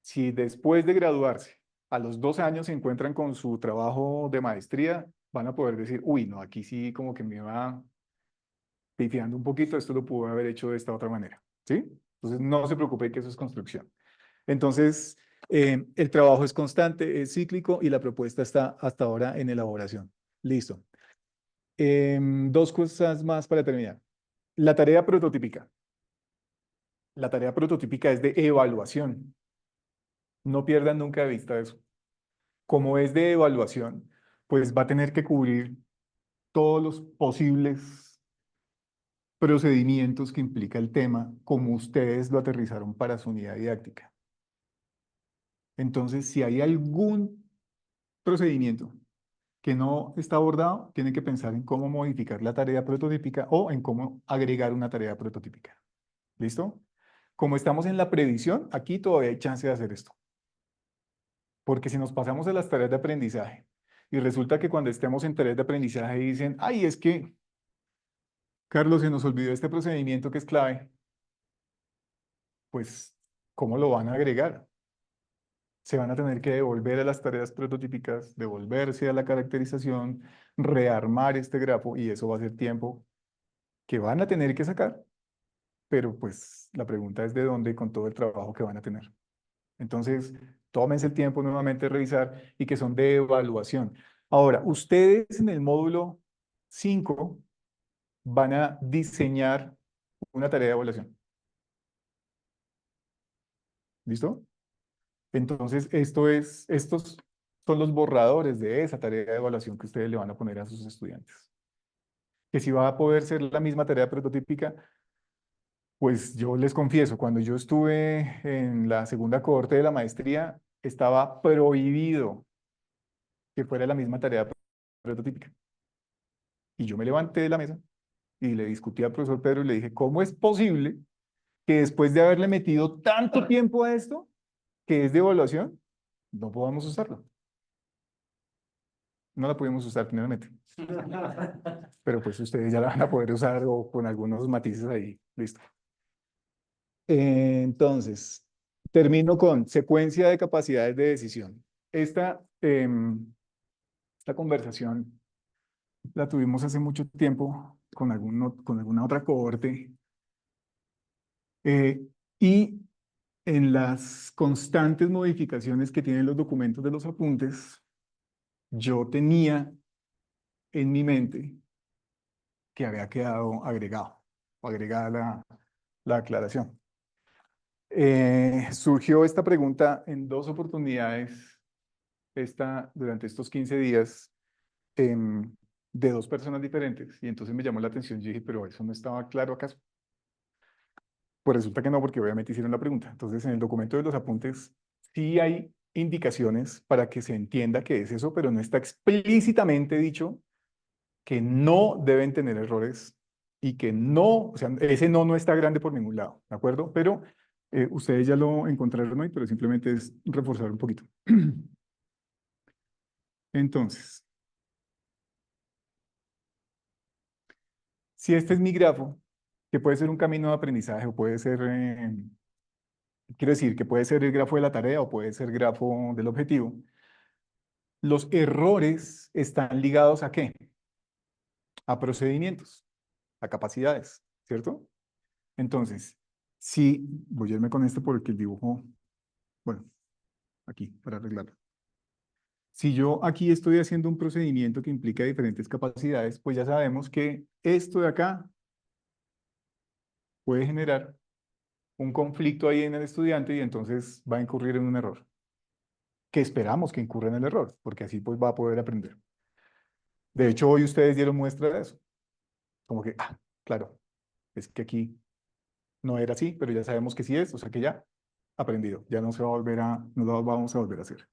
Si después de graduarse, a los 2 años se encuentran con su trabajo de maestría, van a poder decir, uy, no, aquí sí como que me va pifiando un poquito, esto lo pude haber hecho de esta otra manera, ¿sí? Entonces, no se preocupe que eso es construcción. Entonces, el trabajo es constante, es cíclico y la propuesta está hasta ahora en elaboración. Listo. Dos cosas más para terminar. La tarea prototípica. La tarea prototípica es de evaluación. No pierdan nunca de vista eso. Como es de evaluación, pues va a tener que cubrir todos los posibles procedimientos que implica el tema, como ustedes lo aterrizaron para su unidad didáctica. Entonces, si hay algún procedimiento que no está abordado, tienen que pensar en cómo modificar la tarea prototípica o en cómo agregar una tarea prototípica. ¿Listo? Como estamos en la previsión, aquí todavía hay chance de hacer esto. Porque si nos pasamos a las tareas de aprendizaje y resulta que cuando estemos en tareas de aprendizaje dicen, ay, es que, Carlos, se nos olvidó este procedimiento que es clave, pues, ¿cómo lo van a agregar? Se van a tener que devolver a las tareas prototípicas, devolverse a la caracterización, rearmar este grafo y eso va a ser tiempo que van a tener que sacar, pero pues la pregunta es de dónde con todo el trabajo que van a tener. Entonces, tómense el tiempo nuevamente de revisar y que son de evaluación. Ahora, ustedes en el módulo 5 van a diseñar una tarea de evaluación. ¿Listo? Entonces, estos son los borradores de esa tarea de evaluación que ustedes le van a poner a sus estudiantes. Que si va a poder ser la misma tarea prototípica, pues yo les confieso, cuando yo estuve en la segunda cohorte de la maestría, estaba prohibido que fuera la misma tarea prototípica. Y yo me levanté de la mesa y le discutí al profesor Pedro y le dije, ¿cómo es posible que después de haberle metido tanto tiempo a esto, que es de evaluación, no podamos usarlo? No la pudimos usar finalmente. Pero pues ustedes ya la van a poder usar o con algunos matices ahí. Listo. Entonces, termino con secuencia de capacidades de decisión. Esta conversación la tuvimos hace mucho tiempo con alguna otra cohorte. Y en las constantes modificaciones que tienen los documentos de los apuntes, yo tenía en mi mente que había quedado agregado o agregada la aclaración. Surgió esta pregunta en dos oportunidades durante estos 15 días de dos personas diferentes y entonces me llamó la atención. Yo dije, pero eso no estaba claro acaso. Pues resulta que no, porque obviamente hicieron la pregunta. Entonces, en el documento de los apuntes sí hay indicaciones para que se entienda qué es eso, pero no está explícitamente dicho que no deben tener errores y que no, o sea, ese no está grande por ningún lado, ¿de acuerdo? Pero ustedes ya lo encontraron hoy, pero simplemente es reforzar un poquito. Entonces, si este es mi grafo, que puede ser un camino de aprendizaje o puede ser, quiero decir, que puede ser el grafo de la tarea o puede ser el grafo del objetivo, los errores están ligados ¿a qué? A procedimientos, a capacidades, ¿cierto? Entonces, si voy a irme con esto porque el dibujo, bueno, aquí, para arreglarlo. Si yo aquí estoy haciendo un procedimiento que implica diferentes capacidades, pues ya sabemos que esto de acá puede generar un conflicto ahí en el estudiante y entonces va a incurrir en un error. Que esperamos que incurra en el error, porque así pues va a poder aprender. De hecho, hoy ustedes dieron muestra de eso. Como que, claro, es que aquí no era así, pero ya sabemos que sí es, o sea que ya aprendido, ya no se va a volver no lo vamos a volver a hacer.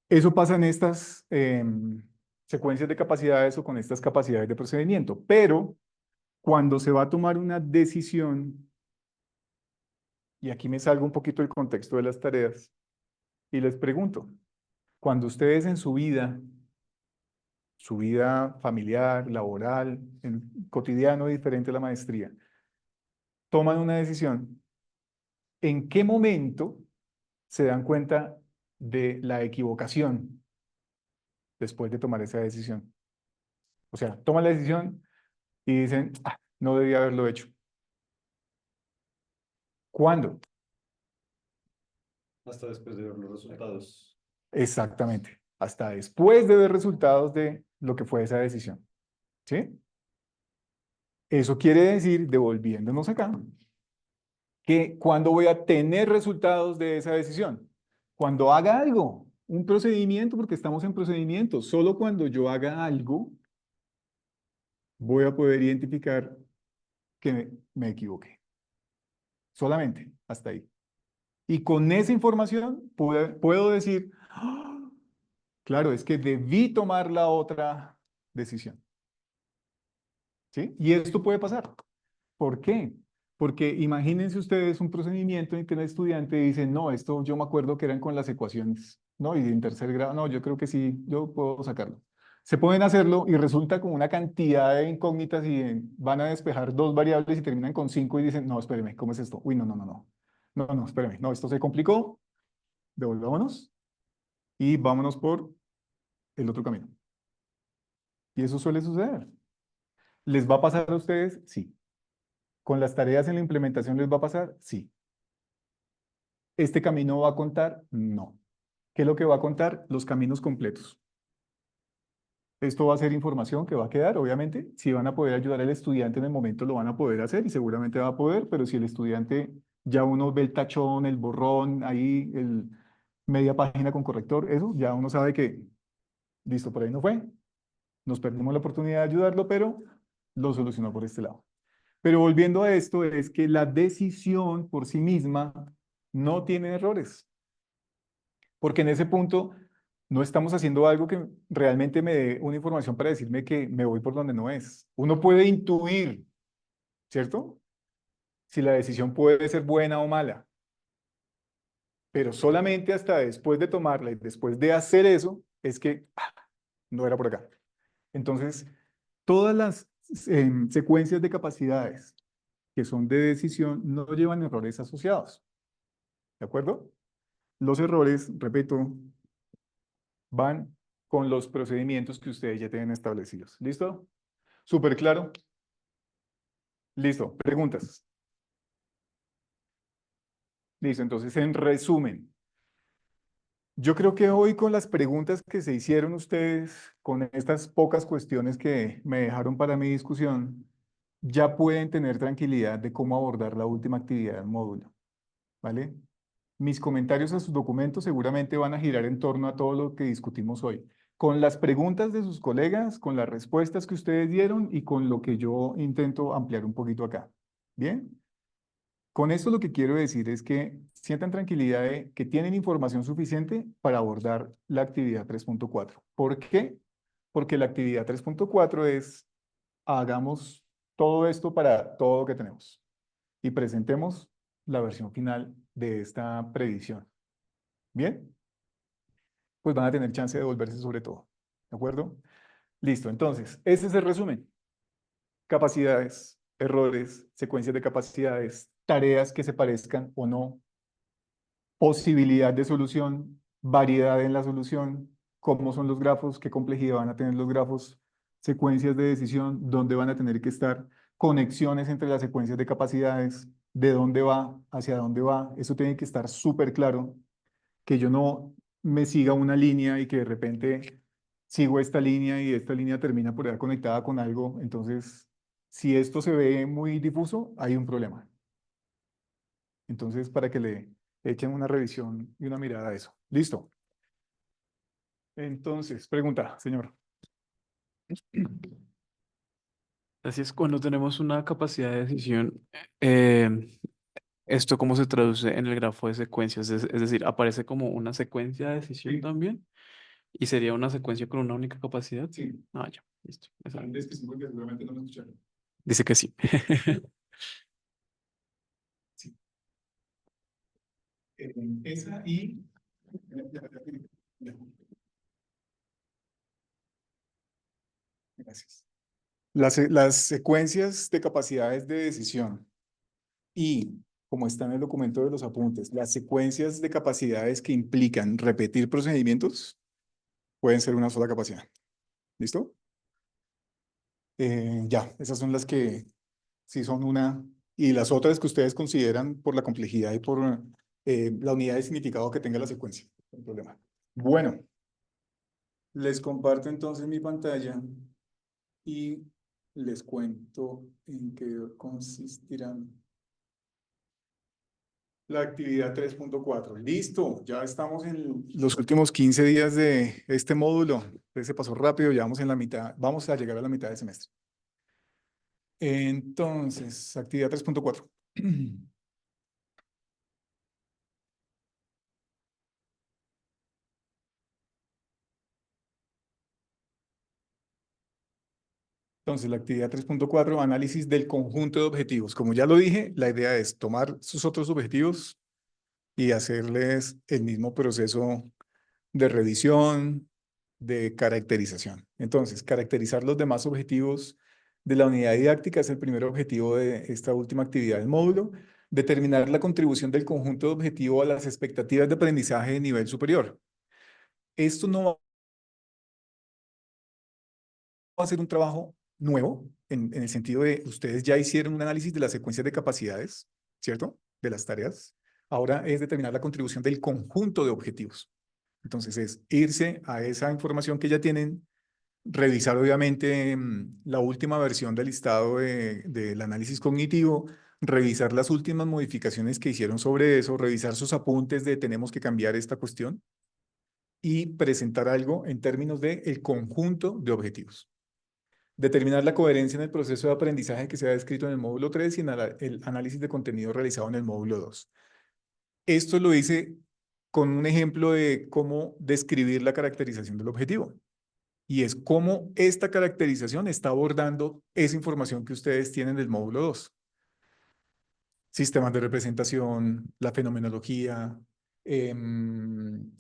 Eso pasa en estas secuencias de capacidades o con estas capacidades de procedimiento, pero cuando se va a tomar una decisión, y aquí me salgo un poquito del contexto de las tareas, y les pregunto, cuando ustedes en su vida familiar, laboral, cotidiano diferente a la maestría, toman una decisión, ¿en qué momento se dan cuenta de la equivocación después de tomar esa decisión? O sea, toman la decisión y dicen, no debía haberlo hecho. ¿Cuándo? Hasta después de ver los resultados. Exactamente, hasta después de ver resultados de lo que fue esa decisión. ¿Sí? Eso quiere decir, devolviéndonos acá, que cuando voy a tener resultados de esa decisión, cuando haga algo, un procedimiento, porque estamos en procedimiento, solo cuando yo haga algo, voy a poder identificar que me equivoqué. Solamente hasta ahí. Y con esa información puedo decir, Claro, es que debí tomar la otra decisión. ¿Sí? Y esto puede pasar. ¿Por qué? Porque imagínense ustedes un procedimiento en que el estudiante dice, no, esto yo me acuerdo que eran con las ecuaciones, ¿no? Y en tercer grado, no, yo creo que sí, yo puedo sacarlo. Se pueden hacerlo y resulta con una cantidad de incógnitas y van a despejar dos variables y terminan con cinco y dicen, no, espéreme, ¿cómo es esto? Uy, no, no, no, no. No, no, espéreme, no, esto se complicó, devolvámonos y vámonos por el otro camino. Y eso suele suceder. ¿Les va a pasar a ustedes? Sí. ¿Con las tareas en la implementación les va a pasar? Sí. ¿Este camino va a contar? No. ¿Qué es lo que va a contar? Los caminos completos. Esto va a ser información que va a quedar, obviamente. Si van a poder ayudar al estudiante en el momento, lo van a poder hacer y seguramente va a poder, pero si el estudiante ya uno ve el tachón, el borrón, ahí, media página con corrector, eso ya uno sabe que, listo, por ahí no fue. Nos perdimos la oportunidad de ayudarlo, pero lo solucionó por este lado. Pero volviendo a esto, es que la decisión por sí misma no tiene errores. Porque en ese punto no estamos haciendo algo que realmente me dé una información para decirme que me voy por donde no es. Uno puede intuir, ¿cierto? Si la decisión puede ser buena o mala, pero solamente hasta después de tomarla y después de hacer eso es que no era por acá. Entonces, todas las secuencias de capacidades que son de decisión no llevan errores asociados, ¿de acuerdo? Los errores, repito, van con los procedimientos que ustedes ya tienen establecidos. ¿Listo? ¿Súper claro? Listo. ¿Preguntas? Listo. Entonces, en resumen, yo creo que hoy con las preguntas que se hicieron ustedes, con estas pocas cuestiones que me dejaron para mi discusión, ya pueden tener tranquilidad de cómo abordar la última actividad del módulo. ¿Vale? Mis comentarios a sus documentos seguramente van a girar en torno a todo lo que discutimos hoy, con las preguntas de sus colegas, con las respuestas que ustedes dieron y con lo que yo intento ampliar un poquito acá. ¿Bien? Con esto lo que quiero decir es que sientan tranquilidad de que tienen información suficiente para abordar la actividad 3.4. ¿Por qué? Porque la actividad 3.4 es hagamos todo esto para todo lo que tenemos y presentemos la versión final de esta previsión. ¿Bien? Pues van a tener chance de devolverse sobre todo. ¿De acuerdo? Listo, entonces, ese es el resumen. Capacidades, errores, secuencias de capacidades, tareas que se parezcan o no, posibilidad de solución, variedad en la solución, cómo son los grafos, qué complejidad van a tener los grafos, secuencias de decisión, dónde van a tener que estar, conexiones entre las secuencias de capacidades, de dónde va, hacia dónde va. Eso tiene que estar súper claro, que yo no me siga una línea y que de repente sigo esta línea y esta línea termina por estar conectada con algo. Entonces, si esto se ve muy difuso, hay un problema. Entonces, para que le echen una revisión y una mirada a eso. Listo. Entonces, pregunta, señor. Así es, cuando tenemos una capacidad de decisión, eh, ¿esto cómo se traduce en el grafo de secuencias? Es decir, ¿aparece como una secuencia de decisión Sí. también? ¿Y sería una secuencia con una única capacidad? Sí. Ah, ya, listo. Antes que sí, porque seguramente no me escucharon. Dice que sí. Sí. Esa y... Gracias. Las secuencias de capacidades de decisión y, como está en el documento de los apuntes, las secuencias de capacidades que implican repetir procedimientos pueden ser una sola capacidad. ¿Listo? Ya, esas son las que sí son una. Y las otras que ustedes consideran por la complejidad y por la unidad de significado que tenga la secuencia. No hay problema. Bueno, les comparto entonces mi pantalla y les cuento en qué consistirán la actividad 3.4. Listo, ya estamos en los últimos 15 días de este módulo. Entonces se pasó rápido, ya vamos en la mitad, vamos a llegar a la mitad del semestre. Entonces, actividad 3.4. Entonces, la actividad 3.4, análisis del conjunto de objetivos. Como ya lo dije, la idea es tomar sus otros objetivos y hacerles el mismo proceso de revisión, de caracterización. Entonces, caracterizar los demás objetivos de la unidad didáctica es el primer objetivo de esta última actividad del módulo. Determinar la contribución del conjunto de objetivo a las expectativas de aprendizaje de nivel superior. Esto no va a ser un trabajo nuevo, en el sentido de ustedes ya hicieron un análisis de las secuencias de capacidades, ¿cierto? De las tareas. Ahora es determinar la contribución del conjunto de objetivos. Entonces es irse a esa información que ya tienen, revisar obviamente la última versión del listado del análisis cognitivo, revisar las últimas modificaciones que hicieron sobre eso, revisar sus apuntes de tenemos que cambiar esta cuestión y presentar algo en términos de el conjunto de objetivos. Determinar la coherencia en el proceso de aprendizaje que se ha descrito en el módulo 3 y en el análisis de contenido realizado en el módulo 2. Esto lo hice con un ejemplo de cómo describir la caracterización del objetivo. Y es cómo esta caracterización está abordando esa información que ustedes tienen del módulo 2. Sistemas de representación, la fenomenología,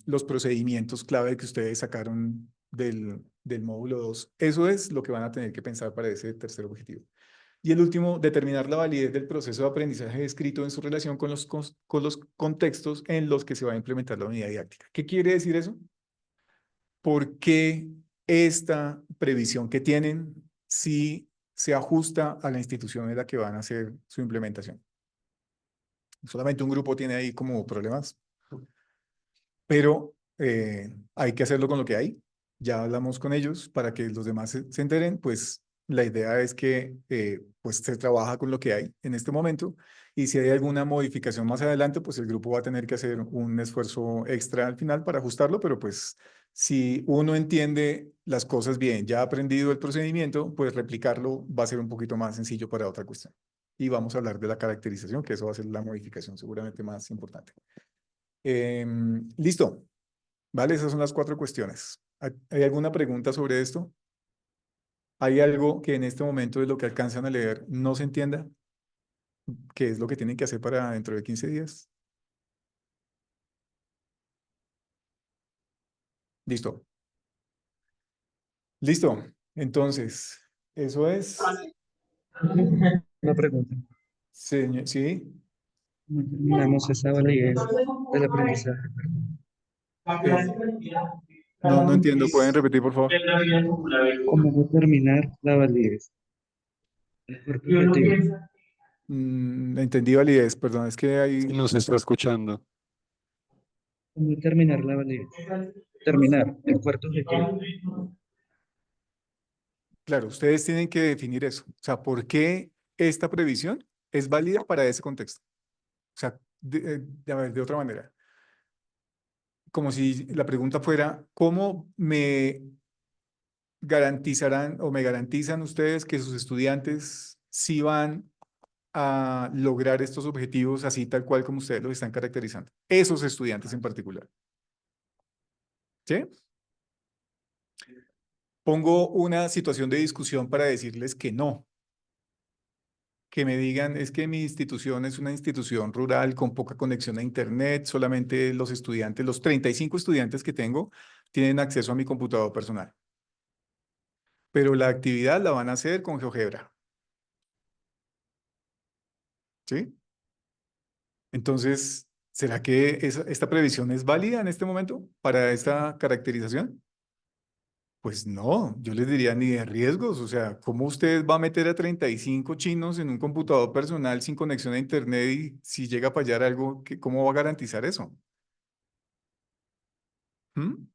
los procedimientos clave que ustedes sacaron del módulo 2. Eso es lo que van a tener que pensar para ese tercer objetivo. Y el último, determinar la validez del proceso de aprendizaje descrito en su relación con los contextos en los que se va a implementar la unidad didáctica. ¿Qué quiere decir eso? ¿Por qué esta previsión que tienen si se ajusta a la institución en la que van a hacer su implementación? Solamente un grupo tiene ahí como problemas, pero hay que hacerlo con lo que hay. Ya hablamos con ellos para que los demás se enteren, pues la idea es que pues se trabaja con lo que hay en este momento y si hay alguna modificación más adelante, pues el grupo va a tener que hacer un esfuerzo extra al final para ajustarlo, pero pues si uno entiende las cosas bien, ya ha aprendido el procedimiento, pues replicarlo va a ser un poquito más sencillo para otra cuestión. Y vamos a hablar de la caracterización, que eso va a ser la modificación seguramente más importante. Listo. Vale, esas son las 4 cuestiones. ¿Hay alguna pregunta sobre esto? ¿Hay algo que en este momento de lo que alcanzan a leer no se entienda? ¿Qué es lo que tienen que hacer para dentro de 15 días? Listo. Listo. Entonces, eso es. Una pregunta. Sí. ¿Cómo terminamos esa validez del aprendizaje? No entiendo. ¿Pueden repetir, por favor? ¿Cómo determinar la validez del cuerpo objetivo? Entendí validez, perdón, es que hay... No se está escuchando. ¿Cómo determinar la validez? Terminar el cuarto objetivo. Claro, ustedes tienen que definir eso. O sea, ¿por qué esta previsión es válida para ese contexto? O sea, a ver, de otra manera. Como si la pregunta fuera, ¿cómo me garantizarán o me garantizan ustedes que sus estudiantes sí van a lograr estos objetivos así tal cual como ustedes los están caracterizando? Esos estudiantes en particular. ¿Sí? Pongo una situación de discusión para decirles que no. Que me digan, es que mi institución es una institución rural con poca conexión a internet, solamente los estudiantes, los 35 estudiantes que tengo, tienen acceso a mi computador personal. Pero la actividad la van a hacer con GeoGebra. ¿Sí? Entonces, ¿será que esta previsión es válida en este momento para esta caracterización? Pues no, yo les diría ni de riesgos. O sea, ¿cómo usted va a meter a 35 chinos en un computador personal sin conexión a internet y si llega a fallar algo, cómo va a garantizar eso? ¿Mm?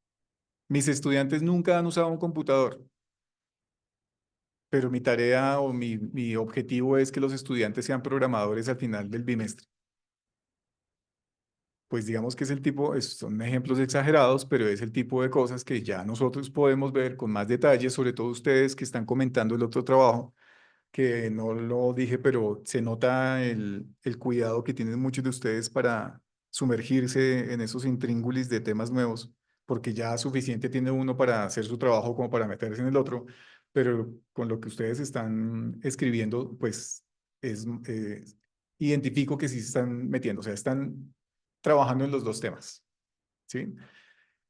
Mis estudiantes nunca han usado un computador, pero mi tarea o mi objetivo es que los estudiantes sean programadores al final del bimestre. Pues digamos que es el tipo, son ejemplos exagerados, pero es el tipo de cosas que ya nosotros podemos ver con más detalle, sobre todo ustedes que están comentando el otro trabajo, que no lo dije, pero se nota el cuidado que tienen muchos de ustedes para sumergirse en esos intríngulis de temas nuevos, porque ya suficiente tiene uno para hacer su trabajo como para meterse en el otro, pero con lo que ustedes están escribiendo, pues es, identifico que sí se están metiendo, o sea, están trabajando en los dos temas, ¿sí?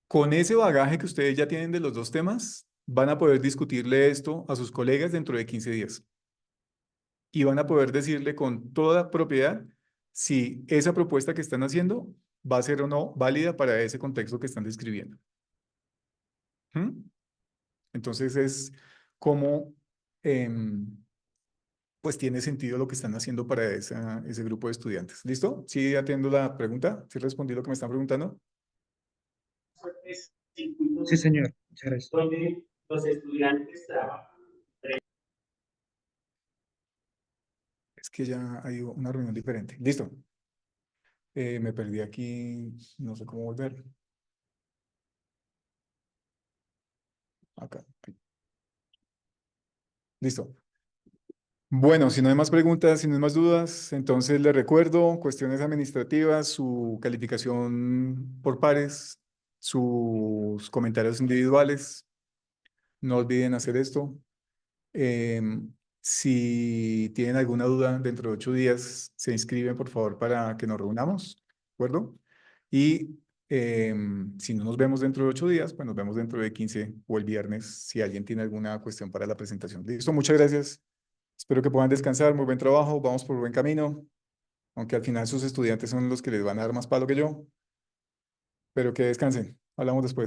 Con ese bagaje que ustedes ya tienen de los dos temas, van a poder discutirle esto a sus colegas dentro de 15 días y van a poder decirle con toda propiedad si esa propuesta que están haciendo va a ser o no válida para ese contexto que están describiendo. ¿Mm? Entonces es como, pues tiene sentido lo que están haciendo para ese grupo de estudiantes. ¿Listo? ¿Sí atiendo la pregunta? ¿Sí respondí lo que me están preguntando? Sí, señor. Muchas gracias. Donde los estudiantes trabajan. Es que ya hay una reunión diferente. Listo. Me perdí aquí, no sé cómo volver. Acá. Listo. Bueno, si no hay más preguntas, si no hay más dudas, entonces les recuerdo cuestiones administrativas, su calificación por pares, sus comentarios individuales. No olviden hacer esto. Si tienen alguna duda, dentro de 8 días se inscriben, por favor, para que nos reunamos, ¿de acuerdo? Y si no nos vemos dentro de 8 días, pues nos vemos dentro de 15 o el viernes, si alguien tiene alguna cuestión para la presentación. Listo, muchas gracias. Espero que puedan descansar, muy buen trabajo, vamos por buen camino, aunque al final sus estudiantes son los que les van a dar más palo que yo, pero que descansen. Hablamos después.